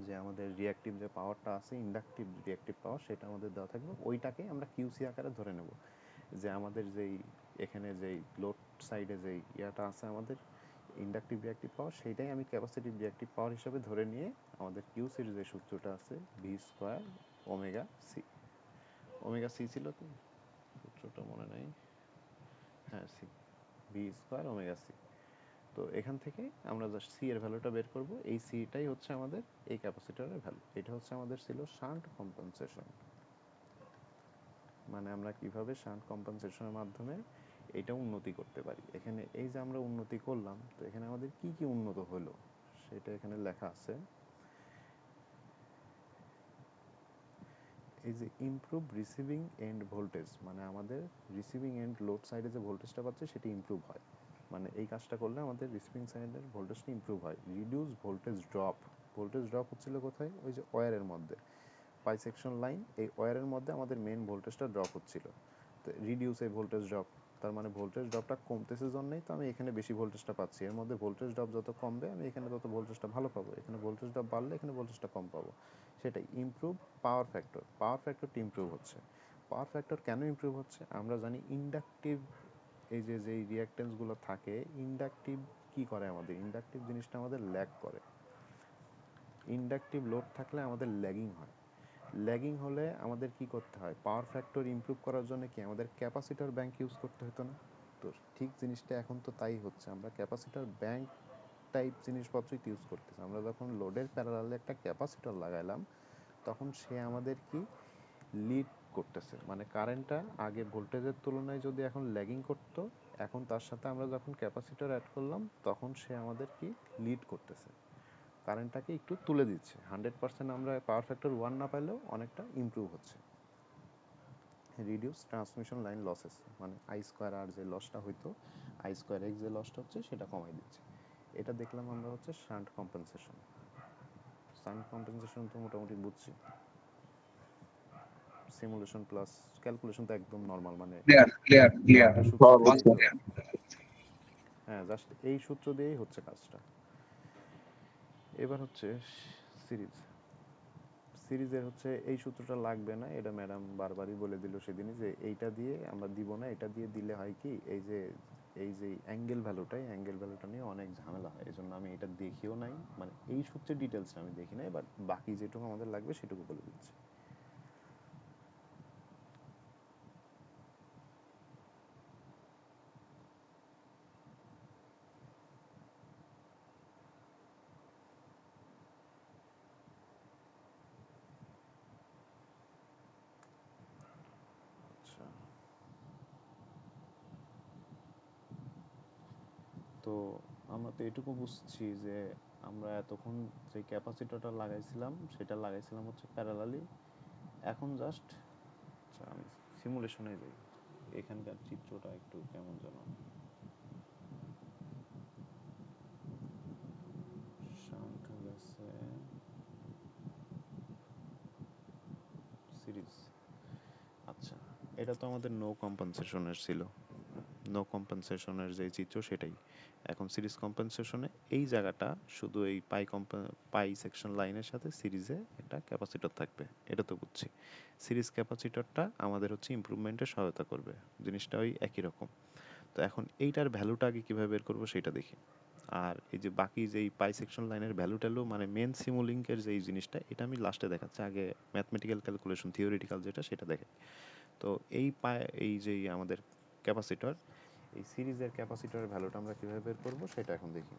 যে আমাদের রিঅ্যাক্টিভ যে পাওয়ারটা আছে, ইন্ডাকটিভ রিঅ্যাক্টিভ পাওয়ার, সেটা আমাদের দেওয়া থাকবে, ওইটাকে আমরা কিউসি আকারে ধরে নেব। যে আমাদের যেই এখানে যেই লোড সাইডে যেই ইয়াটা আছে আমাদের ইন্ডাকটিভ রিঅ্যাক্টিভ পাওয়ার, সেইটাই আমি ক্যাপাসিটিভ রিঅ্যাক্টিভ পাওয়ার হিসেবে ধরে নিয়ে আমাদের কিউসির যে সূত্রটা আছে V square omega C, omega C ছিল কি সূত্রটা মনে নাই, হ্যাঁ C, V square omega C. তো এখান থেকে আমরা জাস্ট সি এর ভ্যালুটা বের করব। এই সিটাই হচ্ছে আমাদের এই ক্যাপাসিটরের ভ্যালু। এটা হচ্ছে আমাদের ছিল শান্ট কম্পেনসেশন, মানে আমরা কিভাবে শান্ট কম্পেনসেশনের মাধ্যমে এটা উন্নতি করতে পারি। এখানে এই যে আমরা উন্নতি করলাম, তো এখানে আমাদের কি কি উন্নত হলো সেটা এখানে লেখা আছে। এই যে ইমপ্রুভ রিসিভিং এন্ড ভোল্টেজ, মানে আমাদের রিসিভিং এন্ড লোড সাইডে যে ভোল্টেজটা পাচ্ছে সেটা ইমপ্রুভ হয়, মানে এই কাজটা করলে আমাদের রিসিভিং সাইডের ভোল্টেজটা ইমপ্রুভ হয়। Reduce voltage drop, voltage drop হচ্ছিল কোথায়, ওই যে ওয়্যারের মধ্যে, পাই সেকশন লাইন, এই ওয়্যারের মধ্যে আমাদের মেন ভোল্টেজটা ড্রপ হচ্ছিল। তো রিডিউস এই ভোল্টেজ ড্রপ, তার মানে ভোল্টেজ ড্রপটা কমতেছে জন্যই তো আমি এখানে বেশি ভোল্টেজটা পাচ্ছি। এর মধ্যে ভোল্টেজ ড্রপ যত কমবে আমি এখানে তত ভোল্টেজটা ভালো পাবো, এখানে ভোল্টেজ ড্রপ বাড়লে এখানে ভোল্টেজটা কম পাবো। সেটাই ইমপ্রুভ পাওয়ার ফ্যাক্টর, পাওয়ার ফ্যাক্টরটি ইমপ্রুভ হচ্ছে। পাওয়ার ফ্যাক্টর কেন ইমপ্রুভ হচ্ছে, আমরা জানি ইন্ডাকটিভ এই যে যেই রিঅ্যাকট্যান্সগুলো থাকে, ইন্ডাকটিভ কি করে, আমাদের ইন্ডাকটিভ জিনিসটা আমাদের ল্যাগ করে। ইন্ডাকটিভ লোড থাকলে আমাদের ল্যাগিং হয়, ল্যাগিং হলে আমাদের কি করতে হয়, পাওয়ার ফ্যাক্টর ইমপ্রুভ করার জন্য কি আমাদের ক্যাপাসিটর ব্যাংক ইউজ করতে হতো না। তো ঠিক জিনিসটা এখন তো তাই হচ্ছে, আমরা ক্যাপাসিটর ব্যাংক টাইপ জিনিসপত্রই ইউজ করতেছি। আমরা যখন লোডের প্যারালালে একটা ক্যাপাসিটর লাগাইলাম, তখন সে আমাদের কি লিড করতেছে, মানে কারেন্টটা আগে ভোল্টেজের তুলনায় যদি এখন ল্যাগিং করতো, এখন তার সাথে আমরা যখন ক্যাপাসিটর অ্যাড করলাম তখন সে আমাদের কি লিড করতেছে, কারেন্টটাকে একটু তুলে দিচ্ছে। 100% আমরা পাওয়ার ফ্যাক্টর 1 না পাইলেও অনেকটা ইমপ্রুভ হচ্ছে। রিডিউস ট্রান্সমিশন লাইন লসেস, মানে আই স্কোয়ার আর যে লসটা হইতো, আই স্কোয়ার এক্স যে লসটা হচ্ছে সেটা কমাই দিচ্ছে। এটা দেখলাম আমরা হচ্ছে শান্ট কম্পেনসেশন। শান্ট কম্পেনসেশন তো মোটামুটি বুঝছি, সিমুলেশন প্লাস ক্যালকুলেশন তো একদম নর্মাল, মানে ক্লিয়ার ক্লিয়ার ক্লিয়ার একটা সূত্র দিলেই বুঝতে হয়। হ্যাঁ, জাস্ট এই সূত্র দিয়েই হচ্ছে কাজটা। এবার হচ্ছে সিরিজ, সিরিজের হচ্ছে এই সূত্রটা লাগবে না, এটা ম্যাডাম বারবারই বলে দিল সেদিনই, যে এইটা দিয়ে আমরা দিব না, এটা দিয়ে দিলে হয় কি, এই যে অ্যাঙ্গেল ভ্যালুটা, এই অ্যাঙ্গেল ভ্যালুটা নিয়ে অনেক ঝামেলা হয়, এই জন্য আমি এটা দেখিও নাই, মানে এই সূত্রের ডিটেলসটা আমি দেখি নাই, বাট বাকি যেটুকু আমাদের লাগবে সেটুকু বলে দিচ্ছি। আচ্ছা, তো আমরা তো এটুকু বুঝছি যে আমরা এতক্ষণ যে ক্যাপাসিটরটা লাগাইছিলাম সেটা লাগাইছিলাম হচ্ছে প্যারালালি। এখন জাস্ট, আচ্ছা আমি সিমুলেশনে যাই, এখানকার চিত্রটা একটু কেমন যেন, শান্ট গেছে সিরিজ। আচ্ছা, এটা তো আমাদের নো কম্পেনসেশনের ছিল, নো কম্পেনসেশনের যে চিত্র সেটাই। এখন সিরিজ কম্পেনসেশনে এই জায়গাটা শুধু এই পাই সেকশন লাইনের সাথে সিরিজে একটা ক্যাপাসিটর থাকবে, এটা তো বুঝছি। সিরিজ ক্যাপাসিটরটা আমাদের হচ্ছে ইমপ্রুভমেন্টে সহায়তা করবে, জিনিসটা ওই একই রকম। তো এখন এইটার ভ্যালুটা আগে কিভাবে বের করবো সেটা দেখি। আর এই যে বাকি যেই পাই সেকশন লাইনের ভ্যালু ট্যালু, মানে মেন সিমুলিংকের যেই জিনিসটা, এটা আমি লাস্টে দেখাচ্ছি, আগে ম্যাথমেটিক্যাল ক্যালকুলেশন থিওরিটিক্যাল যেটা সেটা দেখাই। তো এই যে আমাদের ক্যাপাসিটর, এই সিরিজের ক্যাপাসিটরের ভ্যালুটা আমরা কিভাবে বের করব সেটা এখন দেখি।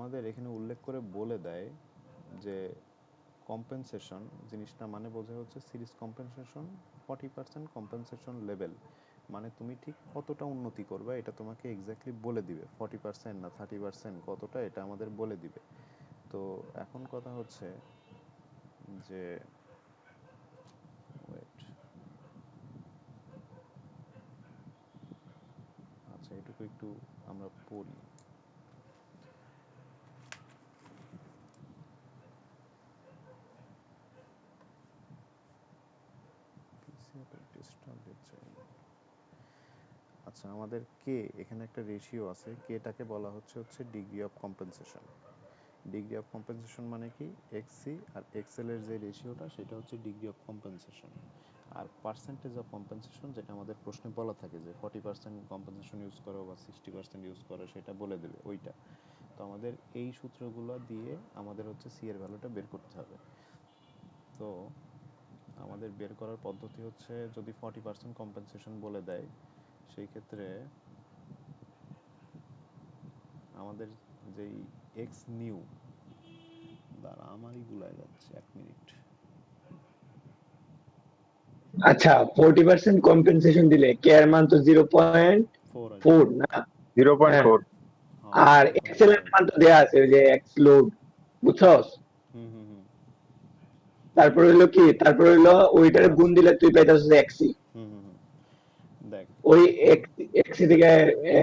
আমাদের এখানে উল্লেখ করে বলে দেয় যে কম্পেনসেশন জিনিসটা মানে বোঝা হচ্ছে সিরিজ কম্পেনসেশন 40% কম্পেনসেশন লেভেল, মানে তুমি ঠিক কতটা উন্নতি করবে এটা তোমাকে এক্স্যাক্টলি বলে দিবে, 40% না 30% কতটা এটা আমাদের বলে দিবে। তো এখন কথা হচ্ছে যে ওয়েট, আচ্ছা এটুকু একটু আমরা পড়ি। আচ্ছা আমাদের কে এখানে একটা রেশিও আছে, কেটাকে বলা হচ্ছে degree of compensation. Degree of compensation মানে কি, এক্সসি আর এক্সএল এর যে রেশিওটা সেটা হচ্ছে ডিগ্রি অফ কম্পেনসেশন। আর পার্সেন্টেজ অফ কম্পেনসেশন যেটা আমাদের প্রশ্নে বলা থাকে যে 40% কম্পেনসেশন ইউজ করো বা 60% ইউজ করো, সেটা বলে দেবে ওইটা। তো আমাদের এই সূত্রগুলো দিয়ে আমাদের হচ্ছে সি এর ভ্যালুটা বের করতে হবে। তো আমাদের বের করার পদ্ধতি হচ্ছে, যদি 40% কম্পেনসেশন বলে দেয় সেই ক্ষেত্রে আমাদের যেই এক্স নিউ, দাঁড়া আমারই গুলায় যাচ্ছে, 1 মিনিট। আচ্ছা 40% কম্পেনসেশন দিলে কে এর মান তো 0.4 না? 0.4। আর এক্সেল এর মান তো দেয়া আছে ওই যে এক্স লোড, বুঝছস? তারপর হইলো কি, তারপর হইলো ওইটারে গুণ দিলে তুই পাইতাছিস এক্সি, দেখ ওই এক্সি থেকে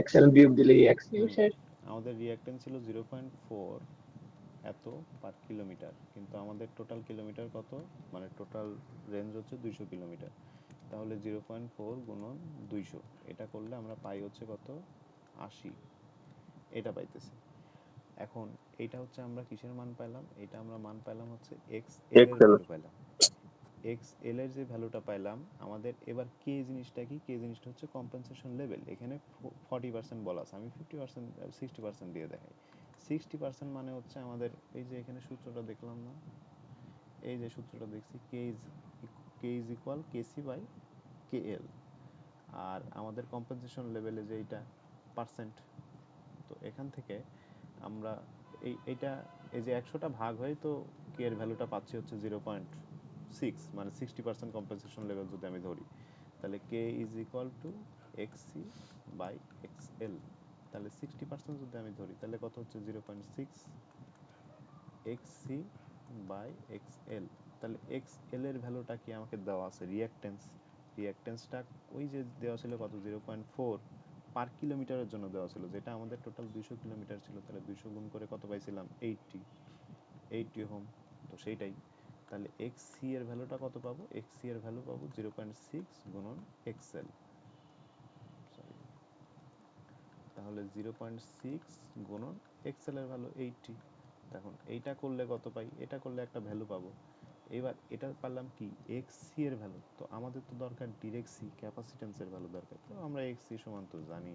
এক্সেল বিয়োগ দিলেই এক্সি শেষ। আমাদের রিঅ্যাকট্যান্স ছিল 0.4 এত পার কিলোমিটার, কিন্তু আমাদের টোটাল কিলোমিটার কত, মানে টোটাল রেঞ্জ হচ্ছে 200 কিলোমিটার। তাহলে 0.4 গুণন 200, এটা করলে আমরা পাই হচ্ছে কত, 80, এটা পাইতেছি। এখন এইটা হচ্ছে আমরা কিসের মান পাইলাম, এটা আমরা মান পাইলাম হচ্ছে এক্স এল এর ভ্যালু পাইলাম। এক্স এল এর যে ভ্যালুটা পাইলাম, আমাদের এবার কে জিনিসটা কি, কে জিনিসটা হচ্ছে কম্পেনসেশন লেভেল। এখানে 40% বলা আছে, আমি 50% 60% দিয়ে দেখাই। 60% মানে হচ্ছে আমাদের এই যে এখানে সূত্রটা দেখলাম না, এই যে সূত্রটা দেখছি, কে ইজ ইকুয়াল কেসি বাই কে এল, আর আমাদের কম্পেনসেশন লেভেলে যে এইটা পার্সেন্ট। তো এখান থেকে আমরা এইটা এই যে 100টা ভাগ হয়, তো কে এর ভ্যালুটা পাচ্ছি হচ্ছে 0.6, মানে 60% কম্পেনসেশন লেভেল যদি আমি ধরি, তাহলে K is equal to XC by XL. তাহলে 60% যদি আমি ধরি তাহলে কত হচ্ছে, 0.6 এক্সসি বাই এক্সএল। তাহলে এক্সএল এর ভ্যালুটা কি আমাকে দেওয়া আছে, রিঅ্যাকট্যান্সটা ওই যে দেওয়া ছিল কত, 0.4 পার কিলোমিটারের জন্য দেওয়া ছিল, যেটা আমাদের টোটাল 200 কিলোমিটার ছিল। তাহলে 200 গুণ করে কত পাইছিলাম, 80 ওহম। তো সেইটাই, তাহলে এক্সসি এর ভ্যালুটা কত পাবো, এক্সসি এর ভ্যালু পাবো 0.6 গুণন এক্সএল, সরি, তাহলে 0.6 গুণন এক্সএল এর ভ্যালু 80। এখন এইটা করলে কত পাই, এটা করলে একটা ভ্যালু পাবো। এবার এটা পারলাম কি, এক্সসি এর ভ্যালু, তো আমাদের তো দরকার ডিরেক্ট সি, ক্যাপাসিট্যান্সের ভ্যালু দরকার। তো আমরা এক্সসি সমান তো জানি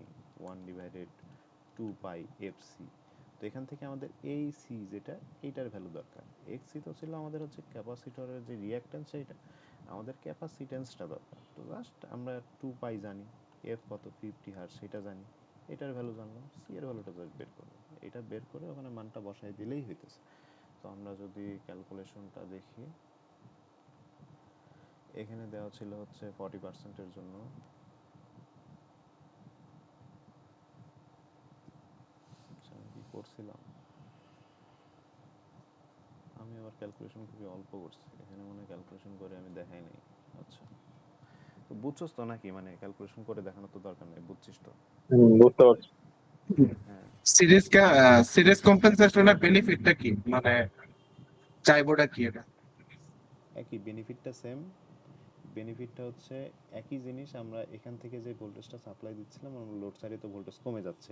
1/2 পাই এফসি। তো এখান থেকে আমাদের এই সি যেটা, এইটার ভ্যালু দরকার। এক্সসি তো ছিল আমাদের হচ্ছে ক্যাপাসিটরের যে রিঅ্যাকট্যান্স, সেইটা আমাদের ক্যাপাসিট্যান্সটা দরকার। তো জাস্ট আমরা 2 পাই জানি, এফ কত 50 হার্টজ সেটা জানি, এটার ভ্যালু জানলাম, সি এর ভ্যালুটা জাস্ট বের করব, এটা বের করে ওখানে মানটা বসাই দিলেই হইতেছে। তো আমরা যদি ক্যালকুলেশনটা দেখি, এখানে দেওয়া ছিল হচ্ছে 40% এর জন্য, আচ্ছা আমি কি করছিলাম, আমি আবার ক্যালকুলেশন খুবই অল্প করছি, এখানে মনে হয় ক্যালকুলেশন করে আমি দেখাই নাই। আচ্ছা তো বুঝছস তো নাকি, মানে ক্যালকুলেশন করে দেখানোর তো দরকার নেই, বুঝছিস তো? বুঝতে পারছি। হ্যাঁ সিরিজ কম্পেনসেশনের বেনিফিটটা কি, মানে চাইবোটা কি এটা? একই বেনিফিটটা সেম, বেনিফিটটা হচ্ছে একই জিনিস, আমরা এখান থেকে যে ভোল্টেজটা সাপ্লাই দিচ্ছিলাম, আমরা লোড সাইডে তো ভোল্টেজ কমে যাচ্ছে,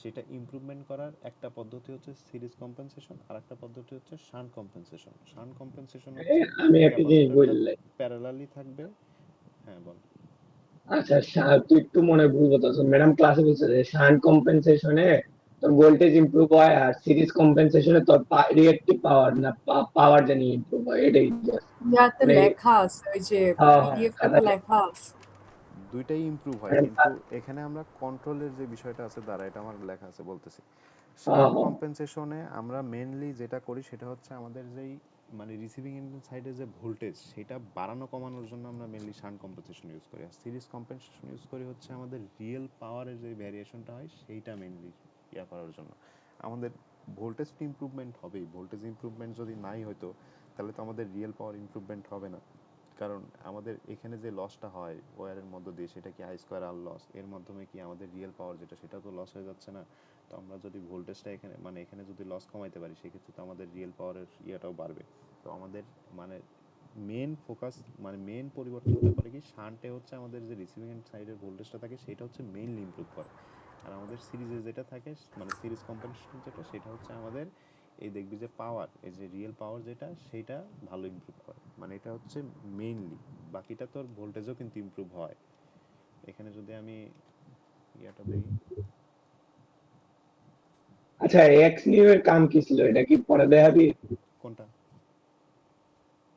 সেটা ইমপ্রুভমেন্ট করার একটা পদ্ধতি হচ্ছে সিরিজ কম্পেনসেশন, আর একটা পদ্ধতি হচ্ছে শান্ট কম্পেনসেশন। শান্ট কম্পেনসেশন হচ্ছে আমি একটা জিনিস ক্যাপাসিটরটা বললে, প্যারালালি থাকবে। হ্যাঁ বল। আচ্ছা তুই একটু মনে ভুল করতেছ, ম্যাডাম ক্লাসে বলছে যে শান্ট কম্পেনসেশনে তোর ভোল্টেজ ইমপ্রুভ হয়, আর সিরিজ কম্পেনসেশনে তোর রিঅ্যাক্টিভ পাওয়ার না পাওয়ার জানি ইমপ্রুভ হয়, এটাই ইয়াতে মানে লেখা আছে, ওই যে হ্যাঁ পিডিএফ টাতে খাতায় লেখা আছে। দুইটাই ইমপ্রুভ হয়, কিন্তু এখানে আমরা কন্ট্রোলের যে বিষয়টা আছে, দ্বারা এটা আমার লেখা আছে বলতেছি। শান্ট হ্যাঁ। কম্পেনসেশনে আমরা মেইনলি যেটা করি সেটা হচ্ছে আমাদের যেই মানে রিসিভিং এন্ড সাইডে যে ভোল্টেজ সেটা বাড়ানো কমানোর জন্য আমরা মেইনলি শান্ট কম্পেনসেশন ইউজ করি। আর সিরিজ কম্পেনসেশন ইউজ করি হচ্ছে আমাদের রিয়েল পাওয়ারের যে ভ্যারিয়েশনটা হয় সেইটা মেইনলি ইয়া করার জন্য। আমাদের ভোল্টেজ ইমপ্রুভমেন্ট হবেই, ভোল্টেজ ইমপ্রুভমেন্ট যদি নাই হতো তাহলে তো আমাদের রিয়েল পাওয়ার ইমপ্রুভমেন্ট হবে না। কারণ আমাদের এখানে যে লসটা হয় ওয়্যারের মধ্য দিয়ে সেটা কি আই স্কোয়ার আর লস, এর মাধ্যমে কি আমাদের রিয়েল পাওয়ার যেটা সেটা তো লস হয়ে যাচ্ছে না। তো আমরা যদি ভোল্টেজটা এখানে মানে এখানে যদি লস কমাইতে পারি সেক্ষেত্রে তো আমাদের রিয়েল পাওয়ারের ইয়েটাও বাড়বে। তো আমাদের মানে মেন ফোকাস মানে মেন পরিবর্তনটা করে কি শান্টে হচ্ছে আমাদের যে রিসিভিং এন্ড সাইডের ভোল্টেজটা থাকে সেটা হচ্ছে মেইনলি ইমপ্রুভ করে। আর আমাদের সিরিজে যেটা থাকে মানে সিরিজ কম্পেনসেশন যেটা সেটা হচ্ছে আমাদের এই দেখবি যে পাওয়ার এই যে রিয়েল পাওয়ার যেটা সেটা ভালো ইমপ্রুভ করে। মানে এটা হচ্ছে মেইনলি, বাকিটা তোর ভোল্টেজও কিন্তু ইমপ্রুভ হয়। এখানে যদি আমি ইয়াটা দেই আচ্ছা, এক্স নিউ এর কাম কি ছিল, এটা কি পরে দেখাবি? কোনটা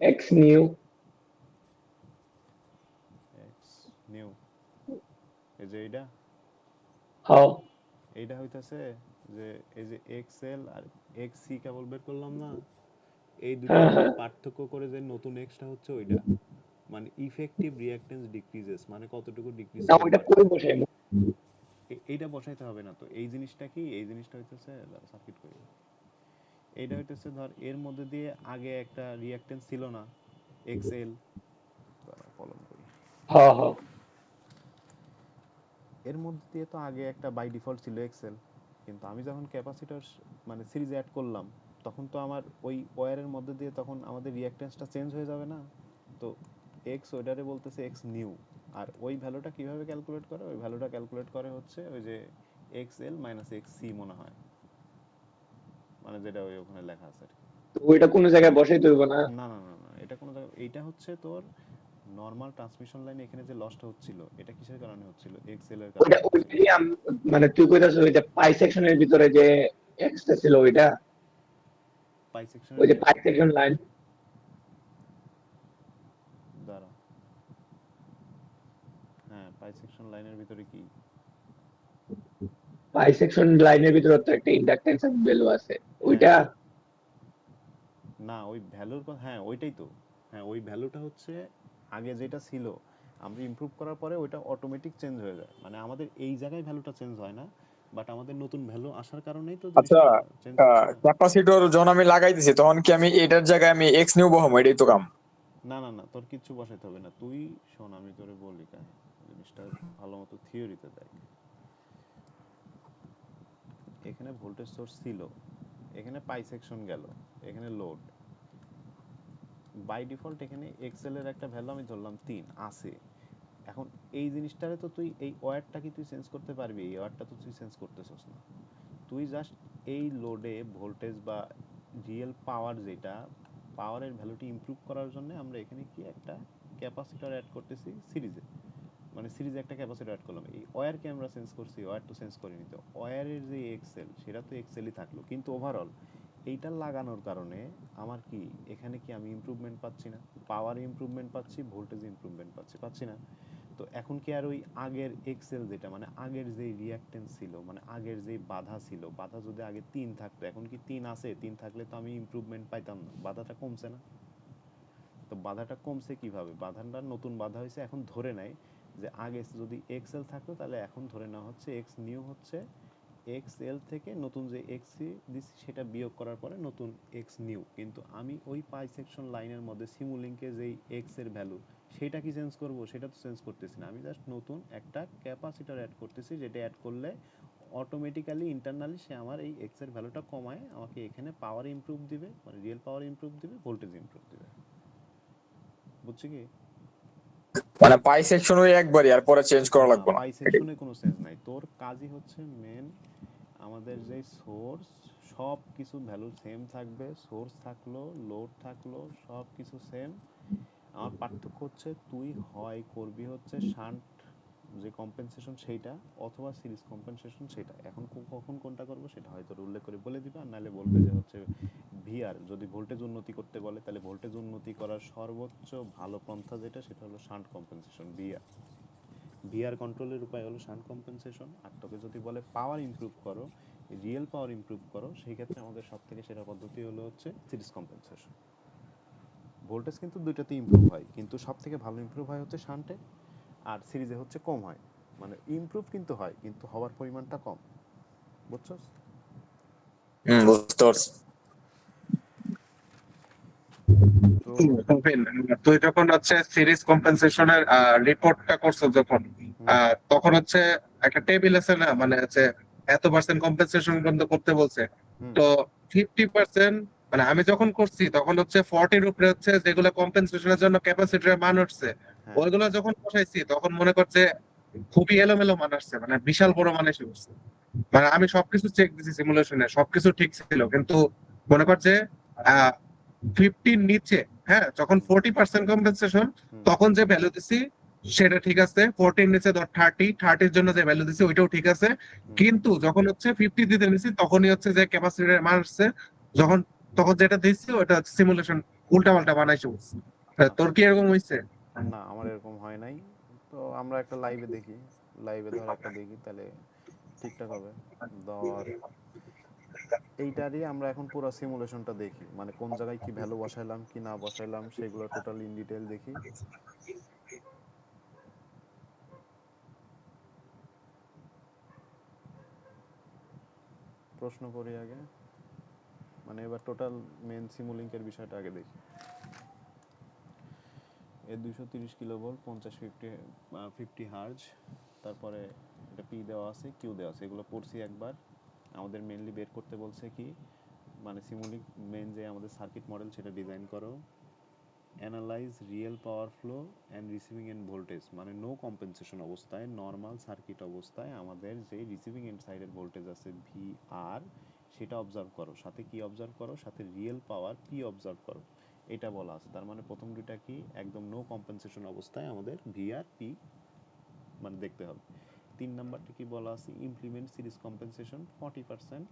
এক্স নিউ। এক্স নিউ এই যে এইটা হ্যাঁ এইটা হইতাছে যে এই যে এক্সএল আর এক্সসি কেবল বের করলাম না, এই দুইটার হ্যাঁ মধ্যে হ্যাঁ। পার্থক্য করে যে নতুন এক্সটা হচ্ছে ওইটা মানে ইফেক্টিভ রিঅ্যাকট্যান্স ডিক্রিজেস মানে কতটুকু ডিক্রিজ না, ওইটা করবা। কই বসে? এইটা বসাইতে হবে না তো, এই জিনিসটা কি এই জিনিসটা হইতেছে সার্কিট করি, এইটা হইতেছে ধর এর মধ্যে দিয়ে আগে একটা রিঅ্যাকট্যান্স ছিল না এক্সএল, কলম করি, হ্যাঁ হ্যাঁ। এর মধ্যে দিয়ে তো আগে একটা বাই ডিফল্ট ছিল এক্সএল, কিন্তু আমি যখন ক্যাপাসিটর মানে সিরিজ অ্যাড করলাম তখন তো আমার ওই ওয়্যারের মধ্যে দিয়ে তখন আমাদের রিঅ্যাকট্যান্সটা চেঞ্জ হয়ে যাবে না। তো এক্স ওইটারে বলতেছে এক্স নিউ। আর ওই ভ্যালুটা কিভাবে ক্যালকুলেট করে, ওই ভ্যালুটা ক্যালকুলেট করে হচ্ছে ওই যে X L minus X C মনে হয়, মানে যেটা ওই ওখানে লেখা আছে আর কি। তো ওইটা কোনো জায়গায় বসাইতে হইব না? না না না না এটা কোনো জায়গায়, এইটা হচ্ছে তোর নর্মাল ট্রান্সমিশন লাইনে এখানে যে লসটা হচ্ছিল এটা কিসের কারণে হচ্ছিল, এক্সএল এর কারণে ওইটা হচ্ছিল। ওইটাই মানে তুই কইতাছিস ওই যে পাই সেকশনের ভিতরে যে এক্সটা ছিল ওইটা, পাই ওই সেকশনের যে পাই ভিতরে সেকশন লাইন। দ্বারা হ্যাঁ পাই সেকশন লাইনের ভিতরে কি পাই সেকশন লাইনের ভিতরে তো একটা ইন্ডাকটেন্স ভ্যালু আছে হ্যাঁ ওইটা। না ওই ভ্যালুর কথা হ্যাঁ ওইটাই তো, হ্যাঁ ওই ভ্যালুটা হচ্ছে আগে যেটা ছিল আমরা ইমপ্রুভ করার পরে ওইটা অটোমেটিক চেঞ্জ হয়ে যায়, মানে আমাদের এই জায়গায় ভ্যালুটা চেঞ্জ হয় না, বাট আমাদের নতুন ভ্যালু আসার কারণেই তো আচ্ছা, জিনিসটা চেঞ্জ হচ্ছে না। ক্যাপাসিটর যখন আমি লাগাইতেছি তখন কি আমি এটার জায়গায় আমি এক্স নিউ বহাম, এটাই তো কাম? না না না তোর কিচ্ছু বসাইতে হবে না, তুই শোন আমি তোরে বলি জিনিসটা ভালো মতো থিওরিতে দেখ। এখানে ভোল্টেজ সোর্স ছিল, এখানে পাই সেকশন গেল, এখানে লোড, বাই ডিফল্ট এখানে এক্সএল এর একটা ভ্যালু আমি ধরলাম 3 আছে। এখন এই জিনিসটারে তো তুই এই ওয়্যারটা কি তুই চেঞ্জ করতে পারবি, এই ওয়্যারটা তো তুই চেঞ্জ করতেছস না, তুই জাস্ট এই লোডে ভোল্টেজ বা রিয়েল পাওয়ার যেটা পাওয়ারের ভ্যালুটি ইমপ্রুভ করার জন্য আমরা এখানে কি একটা ক্যাপাসিটর অ্যাড করতেছি সিরিজে, মানে সিরিজে একটা ক্যাপাসিটর অ্যাড করলাম, এই ওয়্যারকে আমরা চেঞ্জ করছি, ওয়্যার তো চেঞ্জ করিনি, তো ওয়্যারের যে এক্সএল সেটা তো এক্সএলই থাকলো, কিন্তু ওভারঅল এইটা লাগানোর কারণে আমার কি এখানে কি আমি ইমপ্রুভমেন্ট পাচ্ছি না, পাওয়ার ইমপ্রুভমেন্ট পাচ্ছি, ভোল্টেজ ইমপ্রুভমেন্ট পাচ্ছি, পাচ্ছি না। তো এখন কি আর ওই আগের এক্সেল যেটা মানে আগের যে রিঅ্যাকট্যান্স ছিল মানে আগের যে বাধা ছিল, বাধা যদি আগে 3 থাকতো এখন কি 3 আছে, 3 থাকলে তো আমি ইমপ্রুভমেন্ট পাইতাম না, বাধাটা কমছে না। তো বাধাটা কমছে কিভাবে, বাধাটা নতুন বাধা হয়েছে, এখন ধরে নেয় যে আগে যদি এক্সএল থাকতো তাহলে এখন ধরে নেওয়া হচ্ছে এক্স নিউ হচ্ছে এক্সএল থেকে নতুন যে এক্সি দিছি সেটা বিয়োগ করার পরে নতুন এক্স নিউ, কিন্তু আমি ওই পাই সেকশন লাইনের মধ্যে সিমুলিংকে যেই এক্স এর ভ্যালু সেটা কি চেঞ্জ করব, সেটা তো চেঞ্জ করতেছি না, আমি জাস্ট নতুন একটা ক্যাপাসিটর অ্যাড করতেছি, যেটা অ্যাড করলে অটোমেটিক্যালি ইন্টারনালি সে আমার এই এক্স এর ভ্যালুটা কমায় আমাকে এখানে পাওয়ার ইমপ্রুভ দিবে, মানে রিয়েল পাওয়ার ইমপ্রুভ দিবে, ভোল্টেজ ইমপ্রুভ দিবে। বুঝছি কি? মানে পাই সেকশন ওই একবারই, আর পরে চেঞ্জ করা না লাগবে না? পাই সেকশনে কোনো চেঞ্জ নাই, তোর কাজই হচ্ছে মেন আমাদের যে সোর্স সব কিছু ভ্যালু সেম থাকবে, সোর্স থাকলো লোড থাকলো সব কিছু সেম। আমার পার্থক্য হচ্ছে তুই হয় করবি হচ্ছে শান্ট যে কম্পেনসেশন সেইটা অথবা সিরিজ কম্পেনসেশন সেটা, এখন কখন কোনটা করবো সেটা হয়তো উল্লেখ করে বলে দিবে, আর নাহলে বলবে যে হচ্ছে ভিআর যদি ভোল্টেজ উন্নতি করতে বলে তাহলে ভোল্টেজ উন্নতি করার সর্বোচ্চ ভালো পন্থা যেটা সেটা হলো শান্ট কম্পেনসেশন ভিআর। ভিআর কন্ট্রোলের উপায় হলো শান্ট কম্পেনসেশন, আর তোকে যদি বলে পাওয়ার ইমপ্রুভ করো রিয়েল পাওয়ার ইমপ্রুভ করো, সেই ক্ষেত্রে আমাদের সবথেকে সেরা পদ্ধতি হলো হচ্ছে সিরিজ কম্পেনসেশন। ভোল্টেজ কিন্তু দুইটাতে ইমপ্রুভ হয়, কিন্তু সবথেকে ভালো ইমপ্রুভ হয় হচ্ছে শান্টে, আর সিরিজে হচ্ছে কম হয়। মানে ইমপ্রুভ কিন্তু হয়, কিন্তু হওয়ার পরিমাণটা কম। বুঝছো? বুঝতে পারছি। তো তুই যখন হচ্ছে সিরিজ কম্পেনসেশনের রিপোর্টটা করছো যখন, তখন হচ্ছে একটা টেবিল আছে না, মানে হচ্ছে এত পার্সেন্ট কম্পেনসেশন পর্যন্ত করতে বলছে। হুম, তো 50%, মানে আমি যখন করছি তখন হচ্ছে 40 উপরে হচ্ছে যেগুলো কম্পেনসেশনের জন্য ক্যাপাসিটরের মান উঠছে, হ্যাঁ, ওইগুলো যখন বসাইছি তখন মনে করছে খুবই এলোমেলো মান আসছে, মানে বিশাল বড় মান এসে উঠছে। মানে আমি সবকিছু চেক দিছি সিমুলেশনে, সবকিছু ঠিক ছিল, কিন্তু মনে করছে 50 নিচে, হ্যাঁ, যখন 40% কম্পেনসেশন হুম, তখন যে ভ্যালু দিছি সেটা ঠিক আছে, 40 নিচে ধর 30 জন্য যে ভ্যালু দিছি ওইটাও ঠিক আছে। হুম। কিন্তু যখন হচ্ছে 50 দিতে নিছি তখনই হচ্ছে যে ক্যাপাসিটরের মান আসছে, যখন তখন যেটা দিচ্ছি ওটা সিমুলেশন উল্টা পাল্টা বানাইছে বলছে। তোর আচ্ছা, কি এরকম হয়েছে? না আমার এরকম হয় নাই। তো আমরা একটা লাইভে দেখি, লাইভে ধর একটা দেখি, তাহলে ঠিকঠাক হবে। ধর এইটারই আমরা এখন পুরো সিমুলেশনটা দেখি, মানে কোন জায়গায় কি ভ্যালু বসাইলাম কি না বসাইলাম সেগুলো টোটাল ইন ডিটেল দেখি। প্রশ্ন করি আগে, মানে এবার টোটাল মেন সিমুলিংকের বিষয়টা আগে দেখি। এর 230 কিলোভোল্ট 50 হার্জ, তারপরে এটা পি দেওয়া আছে, কিউ দেওয়া আছে, এগুলো পড়ছি একবার। আমাদের মেনলি বের করতে বলছে কি, মানে সিমুলিং মেন যে আমাদের সার্কিট মডেল সেটা ডিজাইন করো, analyse real power flow and receiving and voltage, মানে নো কম্পেনসেশন অবস্থায়, নর্মাল সার্কিট অবস্থায় আমাদের যে রিসিভিং এন্ড সাইডের ভোল্টেজ আছে ভি আর, সেটা অবজার্ভ করো। সাথে কি অবজার্ভ করো? সাথে রিয়েল পাওয়ার পি অবজার্ভ করো, এটা বলা আছে। তার মানে প্রথম দুইটা কি, একদম নো কম্পেনসেশন অবস্থায় আমাদের ভি আর পি মানে দেখতে হবে। 3 নাম্বারটা কি বলা আছে? Implement series compensation 40%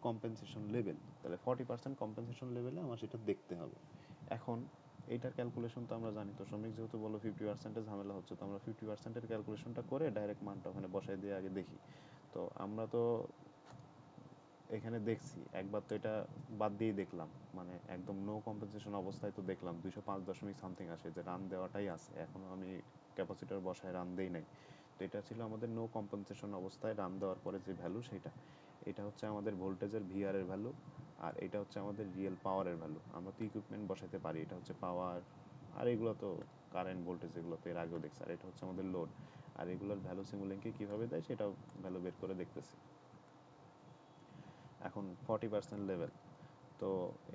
compensation level. তাহলে 40% কম্পেনসেশন লেভেলে আমার সেটা দেখতে হবে। এখন এইটার ক্যালকুলেশন তো আমরা জানি, তো শ্রমিক যেহেতু বলো 50% ঝামেলা হচ্ছে, তো আমরা 50%-এর ক্যালকুলেশনটা করে ডাইরেক্ট মানটা ওখানে বসাই দিয়ে আগে দেখি। তো আমরা তো এখানে দেখছি একবার, তো এটা বাদ দিয়েই দেখলাম, মানে একদম নো কম্পেনসেশন অবস্থায় তো দেখলাম 205 দশমিক সামথিং আসে, যে রান দেওয়াটাই আছে, এখনো আমি ক্যাপাসিটর বসায় রান দেই নাই। তো এটা ছিল আমাদের নো কম্পেনসেশন অবস্থায় রান দেওয়ার পরে যে ভ্যালু সেটা। এটা হচ্ছে আমাদের ভোল্টেজের ভিআর এর ভ্যালু, আর এটা হচ্ছে আমাদের রিয়েল পাওয়ারের ভ্যালু। আমরা তো ইকুইপমেন্ট বসাতে পারি, এটা হচ্ছে পাওয়ার, আর এগুলো তো কারেন্ট ভোল্টেজ, এগুলো তো এর আগেও দেখছি। আর এটা হচ্ছে আমাদের লোড, আর এগুলোর ভ্যালু সিমুলিংকে কিভাবে দেয় সেটাও ভ্যালু বের করে দেখতেছি। এখন 40% লেভেল, তো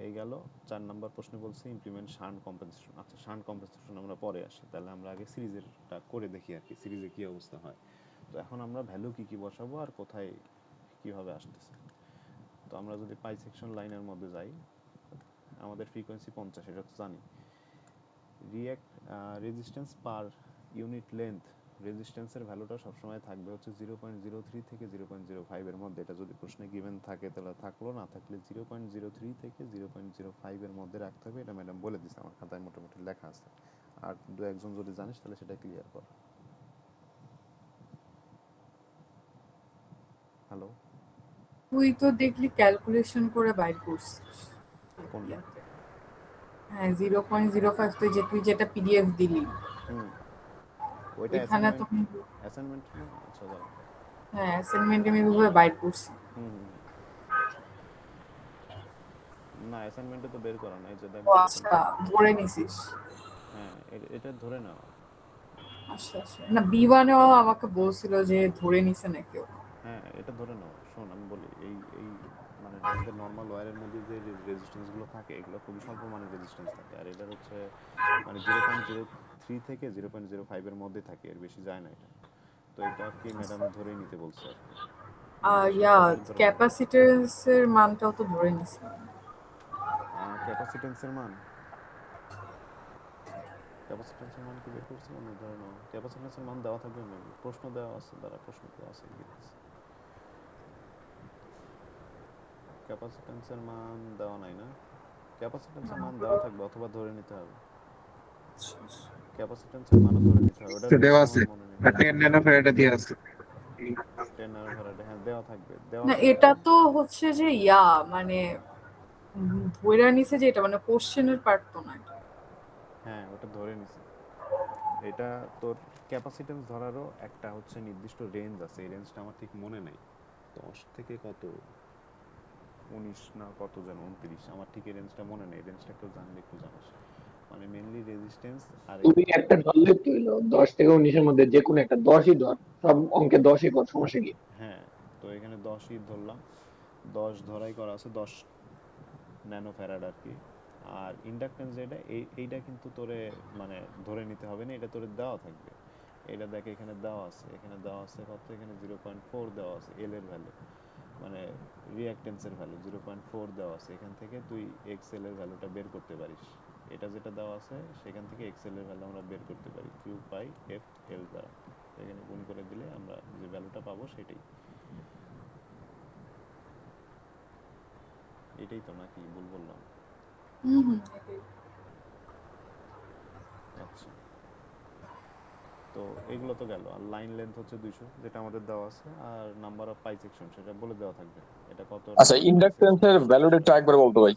এই গেল 4 নাম্বার প্রশ্ন বলছে ইমপ্লিমেন্ট শান্ট কম্পেনসেশন। আচ্ছা, শান্ট কম্পেনসেশন আমরা পরে আসি, তাহলে আমরা আগে সিরিজেরটা করে দেখি আর কি, সিরিজে কি অবস্থা হয়। তো এখন আমরা ভ্যালু কি কি বসাবো আর কোথায় কিভাবে আসতেছে। তো আমরা যদি পাই সেকশন লাইনের মধ্যে যাই, আমাদের ফ্রিকোয়েন্সি 50, এটা তো জানি। React resistance per unit length, রেজিস্ট্যান্সের ভ্যালুটা সবসময় থাকবে হচ্ছে 0.03 থেকে 0.05 এর মধ্যে। এটা যদি প্রশ্নে গিভেন থাকে তাহলে থাকলো, না থাকলে 0.03 থেকে 0.05 এর মধ্যে রাখতে হবে। এটা ম্যাডাম বলে দিছে, আমার খাতায় মোটামুটি লেখা আছে। আর দু একজন যদি জানিস তাহলে সেটা ক্লিয়ার কর। হ্যালো, তুই তো দেখলি ক্যালকুলেশন করে বাইর করছিস কোনটা? ইয়াতে। হ্যাঁ, 0.05, তুই যেটা পিডিএফ দিলি হুম, ওইটা এখানে তো অ্যাসাইনমেন্ট না? আচ্ছা দাঁড়া। হ্যাঁ অ্যাসাইনমেন্ট আমি এভাবে বাইর করছি। হুম, না অ্যাসাইনমেন্টে তো বের করা নাই, যে দেখ ও 0. আচ্ছা, ধরে নিছিস। হ্যাঁ, এটা ধরে নাও। আচ্ছা আচ্ছা, না B1-এও আমাকে বলছিল যে ধরে নিছে নাকি ও। হ্যাঁ, এটা ধরে নাও। শোন আমি বলি, এই এই মানে আমাদের নর্মাল ওয়্যারের মধ্যে যে রেজিস্ট্যান্স গুলো থাকে এগুলো খুবই স্বল্প মানের রেজিস্ট্যান্স থাকে, আর এটার হচ্ছে মানে 0.03 থেকে 0.05 এর মধ্যে থাকে, এর বেশি যায় না এটা। তো এটা কি ম্যাডাম ধরেই নিতে বলছে আর কি, মানে ইয়া, সবকিছু ধরে নাও। ক্যাপাসিট্যান্সের মানটাও তো ধরে নিছে। ক্যাপাসিটেন্সের মান, ক্যাপাসিটেন্সের মান কি বের করছিলাম? না, ধরে নাও ক্যাপাসিটেন্সের মান দেওয়া থাকবে মেবি, প্রশ্ন দেওয়া আছে, দ্বারা প্রশ্ন দেওয়া আছে দেখতেছি। ক্যাপাসিটেন্সের মান দেওয়া নাই না? ক্যাপাসিটেন্সের মান দেওয়া থাকবে অথবা ধরে নিতে হবে। ক্যাপাসিটেন্সের মানও ধরে নিতে হবে, ওটার বেশি দেওয়া আছে, আমার মনে নেই। 10 ন্যানোফ্যারাড দিয়ে আছে। 10 ন্যানোফ্যারাডে হ্যাঁ দেওয়া থাকবে, দেওয়া না থাকবে। এটা তো হচ্ছে যে মানে ধইরা নিছে যে এটা মানে কোশ্চেনের পার্ট তো না এটা। হ্যাঁ ওটা ধরে নিছে। এটা তোর ক্যাপাসিট্যান্স ধরারও একটা হচ্ছে নির্দিষ্ট রেঞ্জ আছে, এই রেঞ্জটা আমার ঠিক মনে নাই, 10 থেকে কত 19 না কত যেন 29, আমার ঠিক এই রেঞ্জটা মনে নেই, রেঞ্জটা কেউ জানলে একটু জানাস। মানে মেনলি রেজিস্ট্যান্স আর তুমি একটা ধরলে তো হইলো 10 থেকে 19-এর মধ্যে যে কোনো একটা 10ই ধর, সব অঙ্কে 10ই কর, সমস্যা কি? হ্যাঁ তো এখানে 10ই ধরলাম, 10 ধরাই করা আছে 10 ন্যানো ফ্যারাড আর কি। আর ইন্ডাকটেন্স যেটা এইটা কিন্তু তোরে মানে ধরে নিতে হবে না, এটা তোরে দেওয়া থাকবে। এটা দেখ এখানে দেওয়া আছে, এখানে দেওয়া আছে কত, এখানে 0.4 দেওয়া আছে এল এর ভ্যালু, মানে রিঅ্যাকট্যান্সের ভ্যালু 0.4 দেওয়া আছে, এখান থেকে তুই এক্সএল এর ভ্যালুটা বের করতে পারিস। এটা যেটা দেওয়া আছে সেখান থেকে এক্সএল এর ভ্যালু আমরা বের করতে পারি কিউ পাই এফ এল দ্বারা। এখানে গুণ করে দিলে আমরা যে ভ্যালুটা পাবো সেটাই। এটাই তো নাকি ভুল বললাম? এটাই। আচ্ছা তো এগুলো তো গেল। আর লাইন লেন্থ হচ্ছে 200 যেটা আমাদের দেওয়া আছে, আর নাম্বার অফ পাই সেকশন সেটা বলে দেওয়া থাকবে, এটা কত আচ্ছা, নাম্বার পাই সেকশন। ইন্ডাকটেন্সের ভ্যালুটা একটু একবার বলতো ভাই।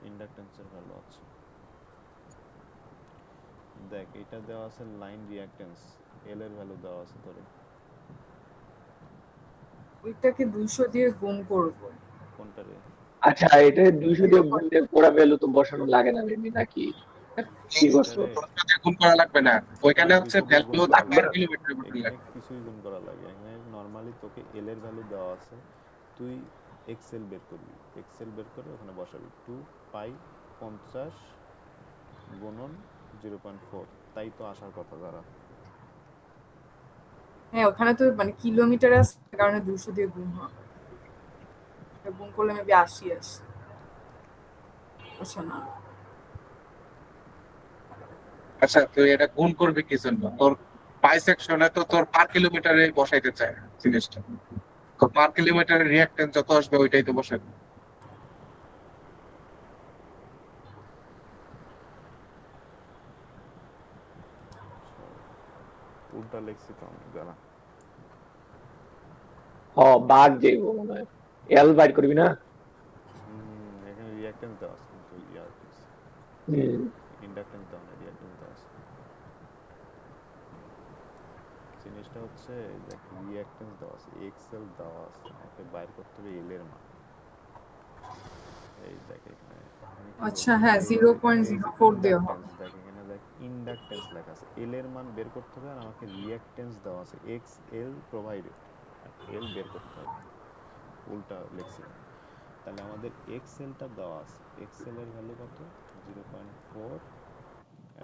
ইন্ডাকটেন্সের ভ্যালু আছে দেখ, এটা দেওয়া আছে লাইন রিঅ্যাকট্যান্স, এল এর ভ্যালু দেওয়া আছে তোরে। ওইটাকে 200 দিয়ে গুণ করব। কোনটা রে? আচ্ছা, এটা 200 দিয়ে গুণ দিয়ে পুরা ভ্যালু তো বসানো লাগে না মেবি, নাকি কি করছো? এটারে গুণ করা লাগবে না, ওইখানে হ্যাঁ হচ্ছে 200 দিয়ে গুণ ভ্যালু করা লাগবে পার না। কিলোমিটার এখানে কিছুই গুণ করা লাগে, এখানে নর্মালি তোকে এল এর ভ্যালু দেওয়া আছে, তুই এক্সেল বের করবি, এক্সেল বের করে ওখানে বসাবি 2 পাই 50 গুণন 0.4, তাই তো আসার কথা যারা। হ্যাঁ ওখানে তো মানে কিলোমিটার আছে কারণে 200 দিয়ে গুণ হয়, এটা গুণ করলে মেবি 80 আসে। আচ্ছা না আচ্ছা তুই এটা গুণ করবি কি জন্য? তোর পাই সেকশনে তো তোর পার কিলোমিটারে বসাইতে চায় জিনিসটা, তো পার কিলোমিটারের রিঅ্যাকট্যান্স যত আসবে ওইটাই তো বসাবি। উল্টা লিখছি তো আমি, দাঁড়া। বাদ যাইবো মনে হয়, এল বাইর করবি না? এখানে রিঅ্যাকট্যান্স দেওয়া আছে কিন্তু ইয়ার হুম। ইন্ডাকট্যান্স দেওয়া না, রিঅ্যাকট্যান্স দেওয়া আছে। জিনিসটা হচ্ছে দেখ রিঅ্যাকট্যান্স দেওয়া আছে, এক্সএল দেওয়া আছে, আমাকে বাইর করতে হবে এল এর মান। এই দেখ এখানে, এখানে কি আচ্ছা বলছে, হ্যাঁ এই যে 0.04 দেওয়া ইন্ডাকটেন্স, হবে। দেখ এখানে দেখ ইন্ডাকটেন্স লেখা আছে, এল এর মান বের করতে হবে, আর আমাকে রিঅ্যাকট্যান্স দেওয়া আছে এক্স এল প্রোভাইডেড, আর এল বের করতে হবে। উল্টা লিখছি আমি। তাহলে আমাদের এক্সএলটা দেওয়া আছে, এক্সএল এর ভ্যালু কত, 0.4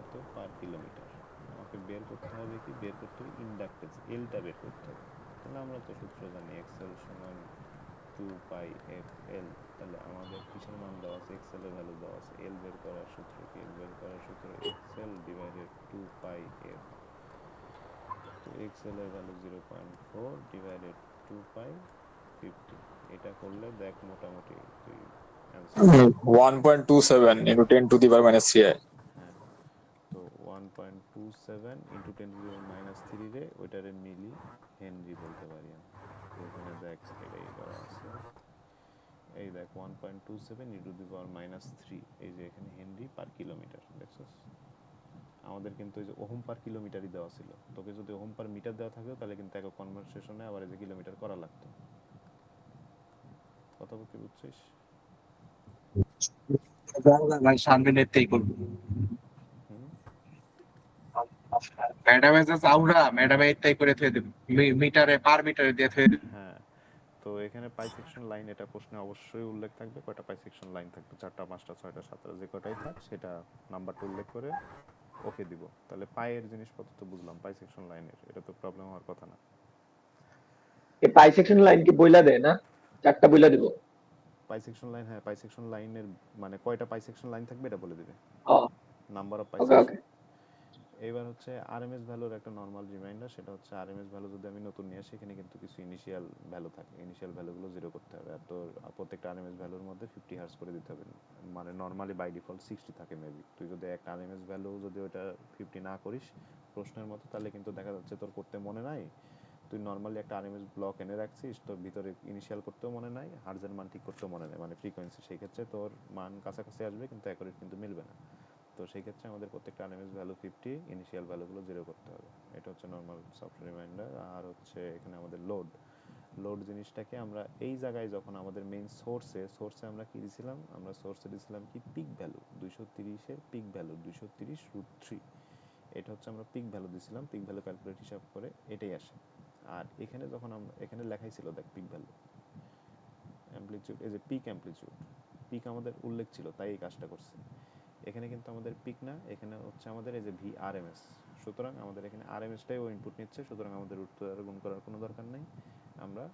এত পার কিলোমিটার। আমাকে বের করতে হবে কি, বের করতে হবে ইন্ডাকটেন্স, এলটা বের করতে হবে। তাহলে আমরা তো সূত্র জানি এক্সএল সমান 2 পাই এফ এল। তাহলে আমাদের কিসের মান দেওয়া আছে, এক্সএল এর ভ্যালু দেওয়া আছে, এল বের করার সূত্র কি, এল বের করার সূত্র এক্সএল ডিভাইডেড 2 পাই এফ। তো এক্সএল এর ভ্যালু 0.4 ডিভাইডেড 2 পাই 50, এটা করলে দেখ মোটামুটি তুই অ্যান্সার পাবি। 1.27 into 10⁻³ হ্যাঁ তো 1.27 ইন্টু 10⁻³ রে ওইটারে মিলি হেনরি বলতে পারি আমি। তো এখানে দেখ এটাই করা আছে, এই দেখ 1.27 ইন্টু দি পাওয়ার -3, এই যে এখানে হেনরি পার কিলোমিটার দেখছস। আমাদের কিন্তু এই যে ওহম পার কিলোমিটারই দেওয়া ছিল, তোকে যদি ওহম পার মিটার দেওয়া থাকতো তাহলে কিন্তু একক কনভার্সেশনে আবার এই যে কিলোমিটার করা লাগতো। কথা বলতে বুঝছিস? ভাই সামনে নেতেই করবো হুম। ম্যাডামে যে চাউরা ম্যাডামে এটাই করে থুয়ে দেবে, মিটারে পার মিটারে দিয়ে থুয়ে দেবে। হ্যাঁ তো এখানে পাই সেকশন লাইন, এটা প্রশ্নে অবশ্যই উল্লেখ থাকবে, কয়টা পাই সেকশন লাইন থাকবে, 4টা 5টা 6টা 7টা যে কটাই থাক সেটা নাম্বারটা উল্লেখ করে ওকে দিব। তাহলে পায়ের জিনিসপত্র তো বুঝলাম, পাই সেকশন লাইনের এটা তো প্রবলেম হওয়ার কথা না। এই পাই সেকশন লাইন কি বইলা দেয় না? 4টা বইলা দিব? পাই সেকশন লাইন, হ্যাঁ পাই সেকশন লাইনের মানে কয়টা পাই সেকশন লাইন থাকবে এটা বলে দিবে, ও, number of pi okay section. Okay. এইবার হচ্ছে আরএমএস ভ্যালুর একটা নর্মাল রিমাইন্ডার, সেটা হচ্ছে আরএমএস ভ্যালু যদি আমি নতুন নিয়ে আসি এখানে কিন্তু কিছু ইনিশিয়াল ভ্যালু থাকে, ইনিশিয়াল ভ্যালুগুলো জিরো করতে হবে। আর তোর প্রত্যেকটা আরএমএস ভ্যালুর মধ্যে 50 হার্টজ করে দিতে হবে, মানে নর্মালি বাই ডিফল্ট 60 থাকে মেবি। তুই যদি একটা আরএমএস ভ্যালু যদি ওটা 50 না করিস প্রশ্নের মতো, তাহলে কিন্তু দেখা যাচ্ছে তোর করতে মনে নাই, তুই নর্মালি একটা আরএমএস ব্লক এনে রাখছিস, তোর ভিতরে ইনিশিয়াল করতেও মনে নাই, হার্জের মান ঠিক করতেও মনে নেই, মানে ফ্রিকোয়েন্সি, সেই ক্ষেত্রে তোর মান কাছাকাছি আসবে কিন্তু অ্যাকুরেট কিন্তু মিলবে না। তো সেই ক্ষেত্রে আমাদের প্রত্যেকটা আরএমএস ভ্যালু 50, ইনিশিয়াল ভ্যালুগুলো 0 করতে হবে। এটা হচ্ছে নর্মাল সফট রিমাইন্ডার। আর হচ্ছে এখানে আমাদের লোড জিনিসটাকে আমরা এই জায়গায় যখন আমাদের মেইন সোর্সে আমরা কি দিছিলাম, আমরা সোর্সে দিছিলাম কি পিক ভ্যালু 230 এর পিক ভ্যালু 230√3, এটা হচ্ছে আমরা পিক ভ্যালু দিছিলাম, পিক ভ্যালু ক্যালকুলেট হিসাব করে এটাই আসে। আর এখানে যখন আমরা এখানে লেখাই ছিল দেখ পিক ভ্যালু অ্যামপ্লিটিউড, এই যে পিক অ্যামপ্লিটিউড, পিক আমাদের উল্লেখ ছিল তাই এই কাজটা করছে। এখানে কিন্তু আমাদের পিক না, এখানে হচ্ছে আমাদের এই যে VRMS, সুতরাং আমাদের এখানে আরএমএসটাই ও ইনপুট নিচ্ছে, সুতরাং আমাদের রুট দ্বারা গুণ করার কোনো দরকার নেই, আমরা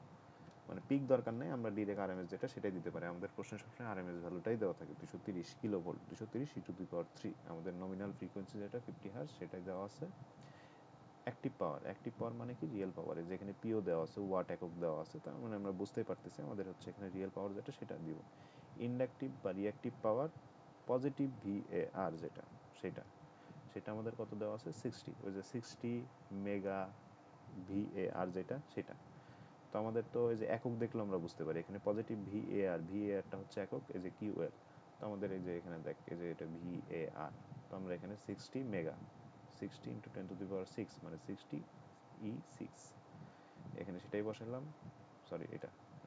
মানে পিক দরকার নেই, আমরা ডিরেক্ট আরএমএস যেটা সেটাই দিতে পারি। আমাদের প্রশ্নে সবসময় আরএমএস ভ্যালুটাই দেওয়া থাকে 230 কিলোভোল্ট, 230 e⁻3, আমাদের নমিনাল ফ্রিকোয়েন্সি যেটা 50 হার্জ সেটাই দেওয়া আছে। অ্যাক্টিভ পাওয়ার মানে কি রিয়েল পাওয়ার, যেখানে পিও দেওয়া আছে, ওয়াট একক দেওয়া আছে, তার মানে আমরা বুঝতেই পারতেছি আমাদের হচ্ছে এখানে রিয়েল পাওয়ার যেটা সেটা দিব। ইন্ডাকটিভ বা রিঅ্যাক্টিভ পাওয়ার পজিটিভ VAR যেটা সেটা আমাদের কত দেওয়া আছে 60, ওই যে 60 মেগা VAR যেটা সেটা। তো আমাদের তো এই যে একক দেখলে আমরা বুঝতে পারি এখানে পজিটিভ VARটা হচ্ছে একক, এই যে QL। তো আমাদের এই যে এখানে দেখ এই যে এটা VAR, তো আমরা এখানে 60 মেগা, 60 × 10⁶, মানে 60 E6, এখানে সেটাই বসালাম, সরি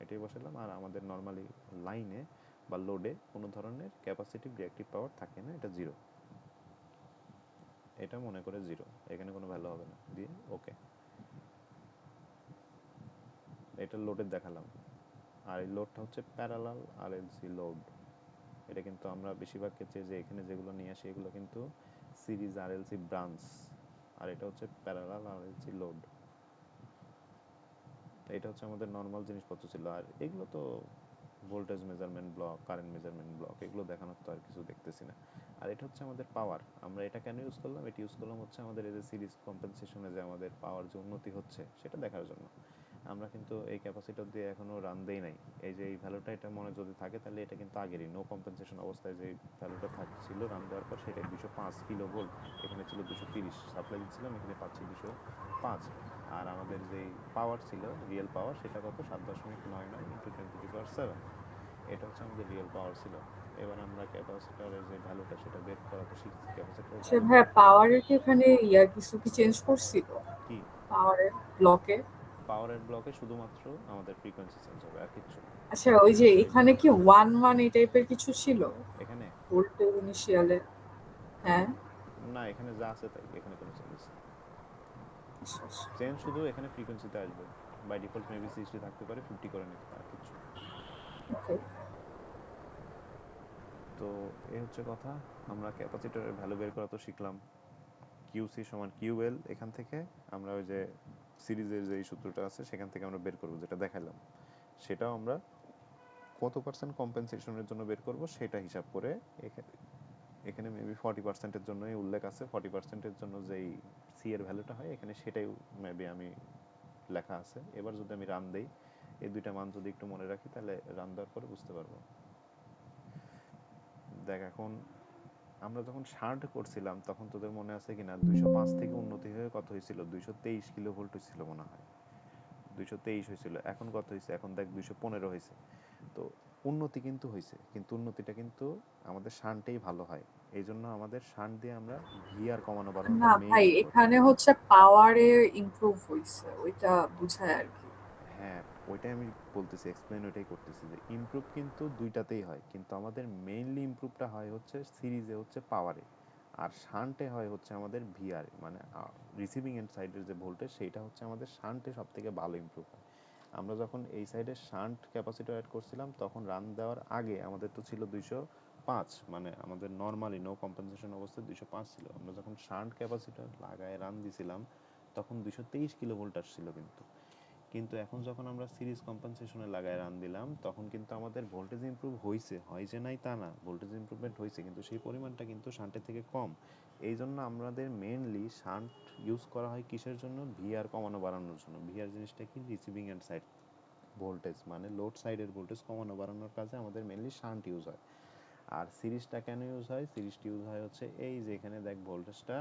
এটাই বসালাম। আর আমাদের নর্মালি লাইনে বা লোডে কোনো ধরনের ক্যাপাসিটিভ রিঅ্যাক্টিভ পাওয়ার থাকে না, এটা 0, এটা মনে করে 0, এখানে কোনো ভ্যালু হবে না, দিয়ে ওকে। এটা লোডের দেখালাম। আর এই লোডটা হচ্ছে প্যারালাল RLC লোড, এটা কিন্তু আমরা বেশিরভাগ ক্ষেত্রে যে এখানে যেগুলো নিয়ে আসি এগুলো কিন্তু সিরিজ RLC ব্রাঞ্চ, আর এটা হচ্ছে প্যারালাল RLC লোড। এটা হচ্ছে আমাদের নর্মাল জিনিসপত্র ছিল। আর এগুলো তো voltage measurement block, current measurement block, এগুলো দেখানোর তো আর কিছু দেখতেছি না। আর এটা হচ্ছে আমাদের পাওয়ার, আমরা এটা কেন ইউজ করলাম, এটা ইউজ করলাম হচ্ছে আমাদের এই যে সিরিজ কম্পেনসেশনে যে আমাদের পাওয়ার যে উন্নতি হচ্ছে সেটা দেখার জন্য। আমরা কিন্তু এই ক্যাপাসিটর দিয়ে এখনো রান দেই নাই, এই যে এই ভ্যালুটা এটা মনে যদি থাকে তাহলে এটা কিন্তু আগেরই নো কম্পেনসেশন অবস্থায় যে ভ্যালুটা থাকছিল রান দেওয়ার পর সেটাই 205 কিলোভোল্ট, এখানে ছিল 230 সাপ্লাই দিচ্ছিলাম, এখানে পাচ্ছি 205। আর আমাদের যে পাওয়ার ছিল রিয়েল পাওয়ার সেটা কত 7.99 × 10⁻7, এটা হচ্ছে আমাদের রিয়েল পাওয়ার ছিল। এবার আমরা ক্যাপাসিটরের যে ভ্যালুটা সেটা বের করা তো শিখছি, ক্যাপাসিটরের সে ভ্যালু ভাই পাওয়ারের কি এখানে কিছু কি চেঞ্জ করছিল কি, পাওয়ারের ব্লকে? পাওয়ারের ব্লকে শুধুমাত্র আমাদের ফ্রিকোয়েন্সি চেঞ্জ হবে আর কিচ্ছু না। আচ্ছা, ওই যে এখানে কি 1 এই টাইপের কিছু ছিল এখানে ভোল্টেজ ইনিশিয়ালে? হ্যাঁ, না, এখানে যা আছে তাই, এখানে কোনো চেঞ্জ নেই। আচ্ছা, আচ্ছা। চেঞ্জ শুধু এখানে ফ্রিকোয়েন্সিতে আসবে, বাই ডিফল্ট মেবি 60 থাকতে পারে, 50 করে নিতে পারে, আর কিছু না। Okay. তো এই হচ্ছে কথা, আমরা ক্যাপাসিটরের ভ্যালু বের করা তো শিখলাম, QC সমান QL, এখান থেকে আমরা ওই যে সিরিজের যে সূত্রটা আছে সেখান থেকে আমরা বের করব, যেটা দেখালাম সেটাও আমরা কত পার্সেন্ট কম্পেনসেশনের জন্য বের করব সেটা হিসাব করে এখানে মেবি 40%-এর জন্যই উল্লেখ আছে, 40%-এর জন্য যেই সি এর ভ্যালুটা হয় এখানে সেটাই মেবি আমি লেখা আছে। এবার যদি আমি রান দেই, এই দুইটা মান যদি একটু মনে রাখি তাহলে রান দেওয়ার পরে বুঝতে পারবো। দেখ এখন আমরা যখন শান্ট করছিলাম তখন তোদের মনে আছে কিনা 205 থেকে উন্নতি হয়ে কত হয়েছিল, 223 কিলোভোল্ট হয়েছিল মনে হয়, 223 হয়েছিল, এখন কত হয়েছে, এখন দেখ 215 হয়েছে। তো উন্নতি কিন্তু হয়েছে, কিন্তু উন্নতিটা কিন্তু আমাদের শান্টেই ভালো হয়, এই জন্য আমাদের শান্ট দিয়ে আমরা ভিআর কমানো বাড়ানোটা না ভাই, মেইনলি। এখানে হচ্ছে পাওয়ারে ইমপ্রুভ হইছে, ওইটা বুঝায় আর কি। হ্যাঁ, ওইটাই আমি বলতেছি, এক্সপ্লেন ওইটাই করতেছি যে ইমপ্রুভ কিন্তু দুইটাতেই হয়, কিন্তু আমাদের মেইনলি ইমপ্রুভটা হয় হচ্ছে সিরিজে হচ্ছে পাওয়ারে, আর শান্টে হয় হচ্ছে আমাদের ভিআরে, মানে রিসিভিং এন্ড সাইডের যে ভোল্টেজ সেইটা হচ্ছে আমাদের শান্টে সব থেকে ভালো ইমপ্রুভ হয়। আমরা যখন এই সাইডে শান্ট ক্যাপাসিটর অ্যাড করছিলাম তখন রান দেওয়ার আগে আমাদের তো ছিল 205, মানে আমাদের নর্মালি নো কম্পেনসেশন অবস্থায় 205 ছিল। আমরা যখন শান্ট ক্যাপাসিটর লাগায় রান দিছিলাম তখন 223 কিলোভোল্ট আসছিল, কিন্তু এখন যখন আমরা সিরিজ কম্পেনসেশনে লাগায় রান দিলাম তখন কিন্তু আমাদের ভোল্টেজ ইমপ্রুভ হয়েছে, হয় যে নাই তা না, ভোল্টেজ ইমপ্রুভমেন্ট হয়েছে, কিন্তু সেই পরিমাণটা কিন্তু শান্টের থেকে কম। এই জন্য আমাদের মেইনলি শান্ট ইউজ করা হয় কিসের জন্য, ভিআর কমানো বাড়ানোর জন্য। ভিআর জিনিসটা কি, রিসিভিং এন্ড সাইড ভোল্টেজ, মানে লোড সাইডের ভোল্টেজ কমানো বাড়ানোর কাজে আমাদের মেইনলি শান্ট ইউজ হয়। আর সিরিজটা কেন ইউজ হয়, সিরিজটা ইউজ হয় হচ্ছে এই যে এখানে দেখ ভোল্টেজটা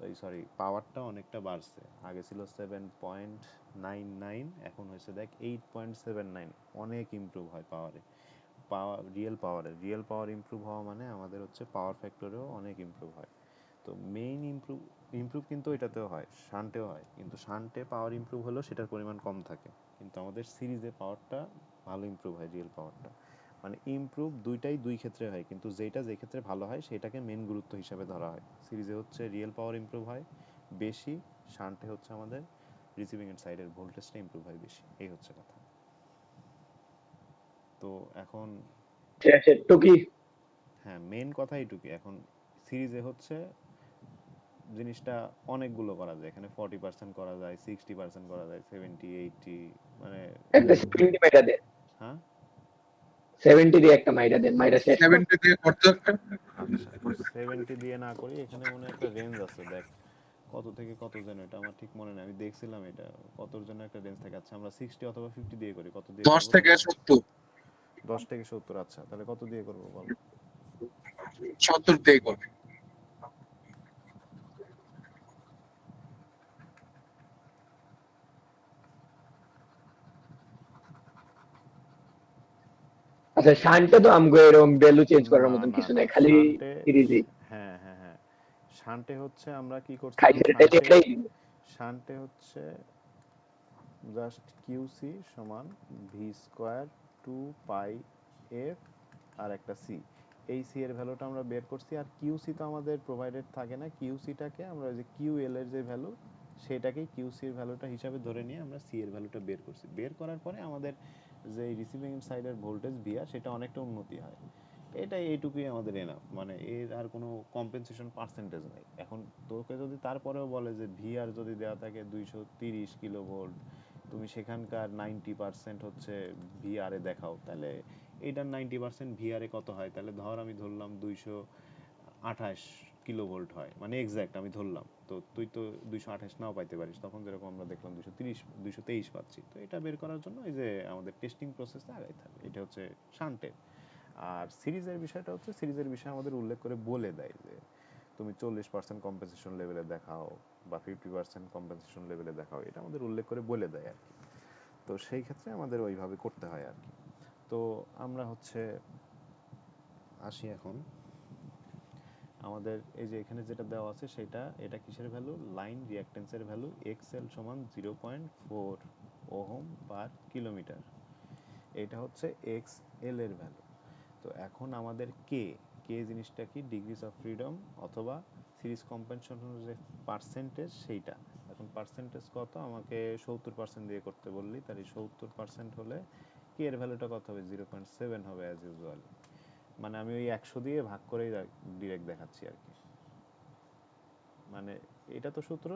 এই সরি পাওয়ারটা অনেকটা বাড়ছে, আগে ছিল 7.99, এখন হয়েছে দেখ 8.79, অনেক ইমপ্রুভ হয় পাওয়ারে। রিয়েল পাওয়ার ইমপ্রুভ হওয়া মানে আমাদের হচ্ছে পাওয়ার ফ্যাক্টরেও অনেক ইমপ্রুভ হয়। তো মেইন ইমপ্রুভ কিন্তু এটাতেও হয়, শান্টেও হয়, কিন্তু শান্টে পাওয়ার ইমপ্রুভ হলেও সেটার পরিমাণ কম থাকে, কিন্তু আমাদের সিরিজে পাওয়ারটা ভালো ইমপ্রুভ হয়, রিয়েল পাওয়ারটা। মানে ইমপ্রুভ দুইটাই দুই ক্ষেত্রে হয়, কিন্তু যে ক্ষেত্রে ভালো হয় সেটাকে মেন গুরুত্ব হিসাবে ধরা হয়। সিরিজে হচ্ছে রিয়েল পাওয়ার ইমপ্রুভ হয় বেশি, শান্টে হচ্ছে আমাদের রিসিভিং এর সাইডের ভোল্টেজটা ইমপ্রুভ হয় বেশি, এই হচ্ছে কথা। তো এখন একটু কি হ্যাঁ, মেন কথা এইটুকু। এখন সিরিজে হচ্ছে জিনিসটা অনেকগুলো করা যায়, এখানে 40% করা যায়, 60% করা যায়, 70 80, মানে একটা 70 মাইরা দেন, হ্যাঁ 70 দিয়ে একটা মাইরা দেন, মাইরা শেষ কর। 70 দিয়ে করতে একটা আচ্ছা 70 দিয়ে না করি, এখানে মনে হয় একটা রেঞ্জ আছে, দেখ কত থেকে কত যেন, এটা আমার ঠিক মনে নেই, আমি দেখছিলাম এটা কতর জন্য একটা রেঞ্জ থাকে। আচ্ছা আমরা 60 অথবা 50 দিয়ে করি, কত দিয়ে 10 করবো থেকে তোরা? 70, 10 থেকে 70, আচ্ছা তাহলে কত দিয়ে করবো বল? 70 দিয়ে করবে। আচ্ছা শান্টে তো আমগো এরকম ভ্যালু চেঞ্জ করার না মতন না কিছু না নাই, খালি শান্টে, সিরিজই হ্যাঁ হ্যাঁ হ্যাঁ, শান্টে হচ্ছে আমরা কি করছিলাম, খাইছে এটাই। শান্টে হচ্ছে জাস্ট কিউসি সমান ভি স্কোয়ার 2 পাই এফ আর একটা সি, এই সি এর ভ্যালুটা আমরা বের করছি। আর কিউসি তো আমাদের প্রোভাইডেড থাকে না, কিউসিটাকে আমরা ওই যে কিউএল এর যে ভ্যালু সেটাকেই কিউসি এর ভ্যালুটা হিসাবে ধরে নিয়ে আমরা সি এর ভ্যালুটা বের করছি। বের করার পরে আমাদের যে রিসিভিং সাইডের ভোল্টেজ ভিআর সেটা অনেকটা উন্নতি হয়। এটাই এইটুকুই আমাদের এনাফ, মানে এর আর কোনো কম্পেনসেশন পার্সেন্টেজ নাই। এখন তোকে যদি তারপরেও বলে যে ভিআর যদি দেওয়া থাকে 230 কিলো ভোল্ট, তুমি সেখানকার 90% হচ্ছে ভিআর এ দেখাও, তাহলে এইটার 90% ভিআর এ কত হয়? তাহলে ধর আমি ধরলাম 228 কিলো ভোল্ট হয়, মানে এক্সাক্ট আমি ধরলাম, তো তুই তো 228 নাও পাইতে পারিস, তখন যেরকম আমরা দেখলাম 223 পাচ্ছি। তো এটা বের করার জন্য এই যে আমাদের টেস্টিং প্রসেসটা আগাই থাকে, এটা হচ্ছে শান্টের। আর সিরিজের বিষয়টা হচ্ছে, সিরিজের বিষয় আমাদের উল্লেখ করে বলে দেয় যে তুমি 40% কম্পেনসেশন লেভেলে দেখাও বা 50% কম্পেনসেশন লেভেলে দেখাও, এটা আমাদের উল্লেখ করে বলে দেয় আর কি। তো সেই ক্ষেত্রে আমাদের ওইভাবে করতে হয় আর কি। তো আমরা হচ্ছে আসি এখন আমাদের এই যে এখানে যেটা দেওয়া আছে সেটা, এটা কিসের ভ্যালু? লাইন রিঅ্যাকট্যান্সের ভ্যালু এক্সএল সমান 0.4 ওহম পার কিলোমিটার, এটা হচ্ছে এক্সএল এর ভ্যালু। তো এখন আমাদের কে কে জিনিসটা কি? ডিগ্রিজ অফ ফ্রিডম অথবা সিরিজ কম্পেনসেশনের যে পার্সেন্টেজ সেইটা। এখন পার্সেন্টেজ কত? আমাকে 70% দিয়ে করতে বললি, তাহলে 70% হলে কে এর ভ্যালুটা কত হবে? 0.7 হবে অ্যাজ ইউজুয়াল। মানে আমি ওই 100 দিয়ে ভাগ করেই ডিরেক্ট দেখাচ্ছি আর কি। মানে এটা তো সূত্র,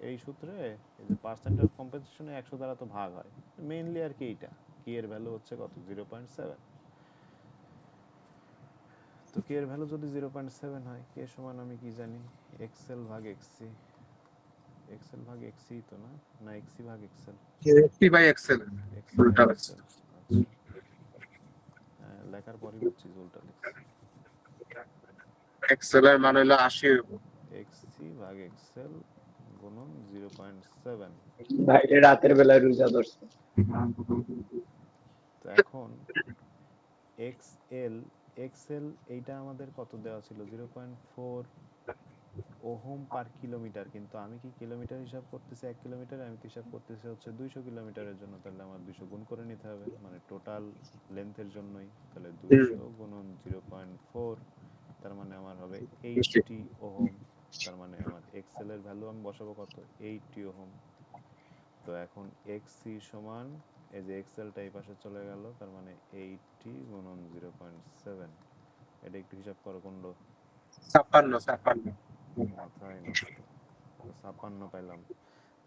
এই সূত্রে এই যে পার্সেন্ট অফ কম্পেনসেশনে 100 দ্বারা তো ভাগ হয় মেইনলি আর কি। এইটা কে এর ভ্যালু হচ্ছে কত? 0.7। তো কে এর ভ্যালু যদি 0.7 হয়, কে সমান আমি কি জানি? এক্সএল ভাগ এক্সসি। এক্সএল ভাগ এক্সসি তো না, না এক্সসি ভাগ XL, FP by Excel XC ভাগ উল্টা আছে। এক্সএল। আচ্ছা হ্যাঁ, লেখার পরই বুঝছি যে উল্টা লিখছি। এক্সেল এর মান হলো 80। এক্সসি ভাগ এক্সএল গুণন 0.7। ভাই রাতের বেলায় রোজা ধরছে। তো এখন এক্সএল, এক্সএল এইটা আমাদের কত দেওয়া ছিল? 0.4 ওহম পার কিলোমিটার, কিন্তু আমি কি কিলোমিটার হিসাব করতেছি 1 কিলোমিটার? আমি তো হিসাব করতেছি হচ্ছে 200 কিলোমিটারের জন্য, তাহলে আমার 200 গুণ করে নিতে হবে, মানে টোটাল লেন্থের জন্যই। তাহলে 200 গুণন 0.4, তার মানে আমার হবে 80 ওহম। তার মানে আমার এক্সএল এর ভ্যালু আমি বসাবো কত? 80 ওহম। তো এখন এক্সসি সমান, এই যে এক্সএলটা এই পাশে চলে গেল, তার মানে 80 গুণন 0.7, এটা একটু হিসাব করো কোনটা? 56 মাথায় নষ্ট। তো 56 পাইলাম।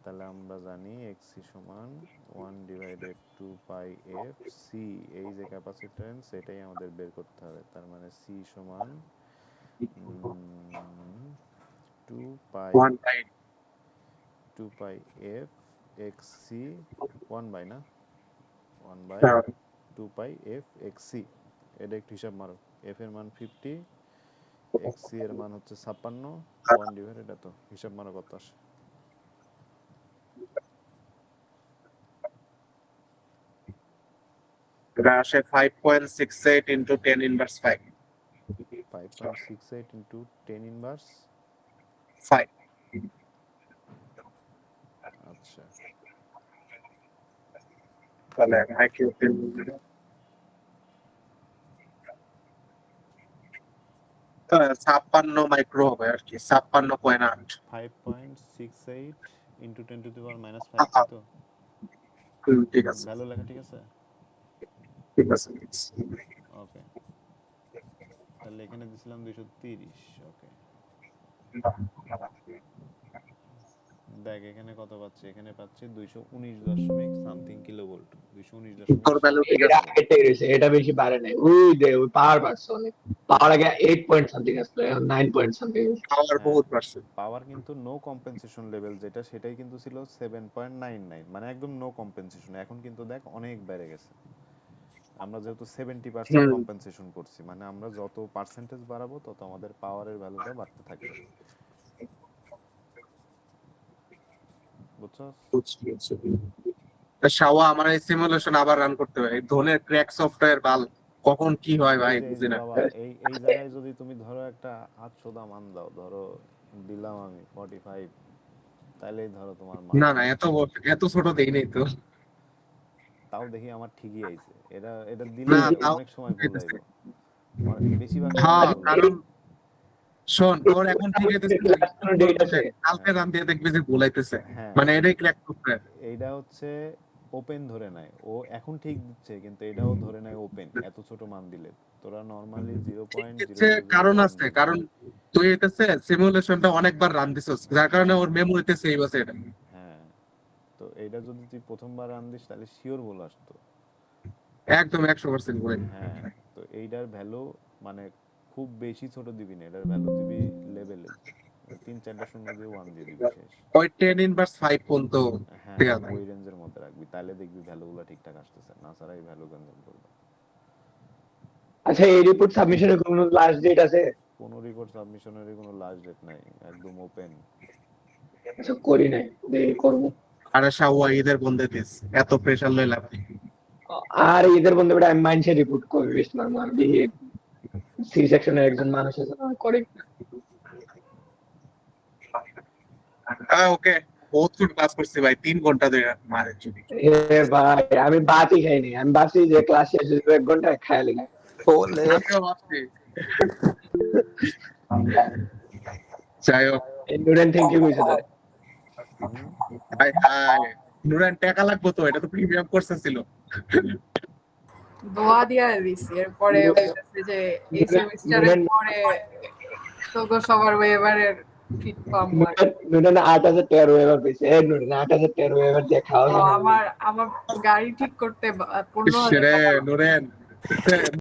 তাহলে আমরা জানি এক্সসি সমান 1/2 পাই এফ সি, এই যে ক্যাপাসিট্যান্স এটাই আমাদের বের করতে হবে। তার মানে সি সমান 2 pi 1 by 2 pi F X C, 1 by না 1 by 2 pi F X C. এটা একটু হিসাব মারো। এফ এর মান 50, xc এর মান হচ্ছে 56 1 ডিভাইডেড এত হিসাব মারা কত আসে এটা আসে 5.68 into 10 inverse 5 5.68 into 10 ইনভার্স 5 আচ্ছা তাহলে IQ 56 মাইক্রো হবে আর কি 56.8 5.68 into 10 to the power minus 5 তাই তো ঠিক আছে ভ্যালু লেখা ঠিক আছে ঠিক আছে ওকে তাহলে এখানে দিছিলাম 230 ওকে দেখ এখানে কত পাচ্ছি এখানে পাচ্ছি 219 দশমিক সামথিং কিলোভোল্ট 219 দশমিক তোর ভ্যালু ঠিক এটা আছে এটা গেছে, এটা বেশি বাড়ে নাই। ওই পাওয়ার বাড়ছে অনেক। পাওয়ার আগে 8 পয়েন্ট সামথিং আসলো, এখন 9 পয়েন্ট সামথিং। পাওয়ার বহুত বাড়ছে পাওয়ার কিন্তু নো কম্পেনসেশন লেভেল যেটা সেটাই কিন্তু ছিল 7.99 মানে একদম নো কম্পেনসেশন এখন কিন্তু দেখ অনেক বেড়ে গেছে আমরা যেহেতু 70% কম্পেনসেশন করছি মানে আমরা যত পার্সেন্টেজ বাড়াবো তত আমাদের পাওয়ারের ভ্যালুটা বাড়তে থাকবে বুঝছো শাওয়া আমার এই সিমুলেশন আবার রান করতে হবে এই ধরনের ক্র্যাক সফটওয়্যার বাল কখন কি হয় ভাই এই যে বুঝি না বাবা এই জায়গায় যদি তুমি ধরো একটা 800 মান দাও ধরো দিলাম আমি 45 তাইলেই ধরো তোমার মান না না এত ছোট দেই নাই তো তাও দেখি আমার ঠিকই আইছে এটা এটা না দিলে তাও অনেক সময় ভুল দিতেছে। আইবো বেশিরভাগ হ্যাঁ সময় ভুল কারণ শোন তোর এখন ঠিক হইতেছে ডেট আছে। কালকে রান দিয়ে দেখবি যে ভুলাইতেছে হ্যাঁ মানে এটাই ক্র্যাক সফটওয়্যার এইটা হচ্ছে ওপেন ধরে নেয় ও এখন ঠিক দিচ্ছে কিন্তু এটাও ধরে নেয় ওপেন এত ছোট মান দিলে তোরা নরমালি কারণ আছে কারণ তুই এটাছে সিমুলেশনটা অনেকবার রান দিছস যার কারণে ওর মেমোরিতে সেভ আছে এটা হ্যাঁ তো এইটা যদি তুই প্রথমবার রান দিস তাহলে শিওর ভুল আসতো একদম 100% ভুল হ্যাঁ তো এইটার ভ্যালু মানে খুব বেশি ছোট দিবি না এটার ভ্যালু দিবি লেভেলে 3-4টা শূন্য দিয়ে 1 দিয়ে দিবি শেষ ওই 10 ইনভার্স 5 পর্যন্ত হ্যাঁ ঠিক আছে ওই রেঞ্জের মধ্যে রাখবি তাহলে দেখবি ভ্যালুগুলো ঠিকঠাক আসতেছে না ছাড়া এই ভ্যালু গঞ্জাম করবে আচ্ছা, এই রিপোর্ট সাবমিশনের কোনো লাস্ট ডেট আছে? কোনো রিপোর্ট সাবমিশনের কোনো লাস্ট ডেট নাই একদম ওপেন আচ্ছা, করি নাই, দেখি করবো। আরে শাওয়া ঈদের বন্ধে দিস এত প্রেসার লই লাভ নেই। আর এদের বন্ধু বেটা আমি মাইন্ডসে রিপোর্ট করবি বেশ নরমাল দেখি সি সেকশনের একজন মানুষ আছে না, করে ওকে বহুত ফুট ক্লাস করছি ভাই 3 ঘন্টা ধরে মারে চুরি এ ভাই আমি বাতই খাইনি, আমি ভাবছি যে ক্লাস শেষ হয়ে যাবে 1 ঘন্টা খাই লিখা। বলে আমিও ভাবছি যাই হোক নুরেন থ্যাংক ইউ কইছে তো। হাই হাই নুরান টাকা লাগবে তো এটা তো প্রিমিয়াম কোর্স ছিল দোয়া দিয়া দিছি এরপরে বলতেছে যে এই সেমিস্টারের পরে তোকে সবার ওয়েবারের ফিট পাম নুরেন 8013 ওয়েবার পেয়েছে। নুরেন 8013 ওয়েবার দিয়ে খাওয়া আমার গাড়ি ঠিক করতে 15,000 রে টাকা নুরেন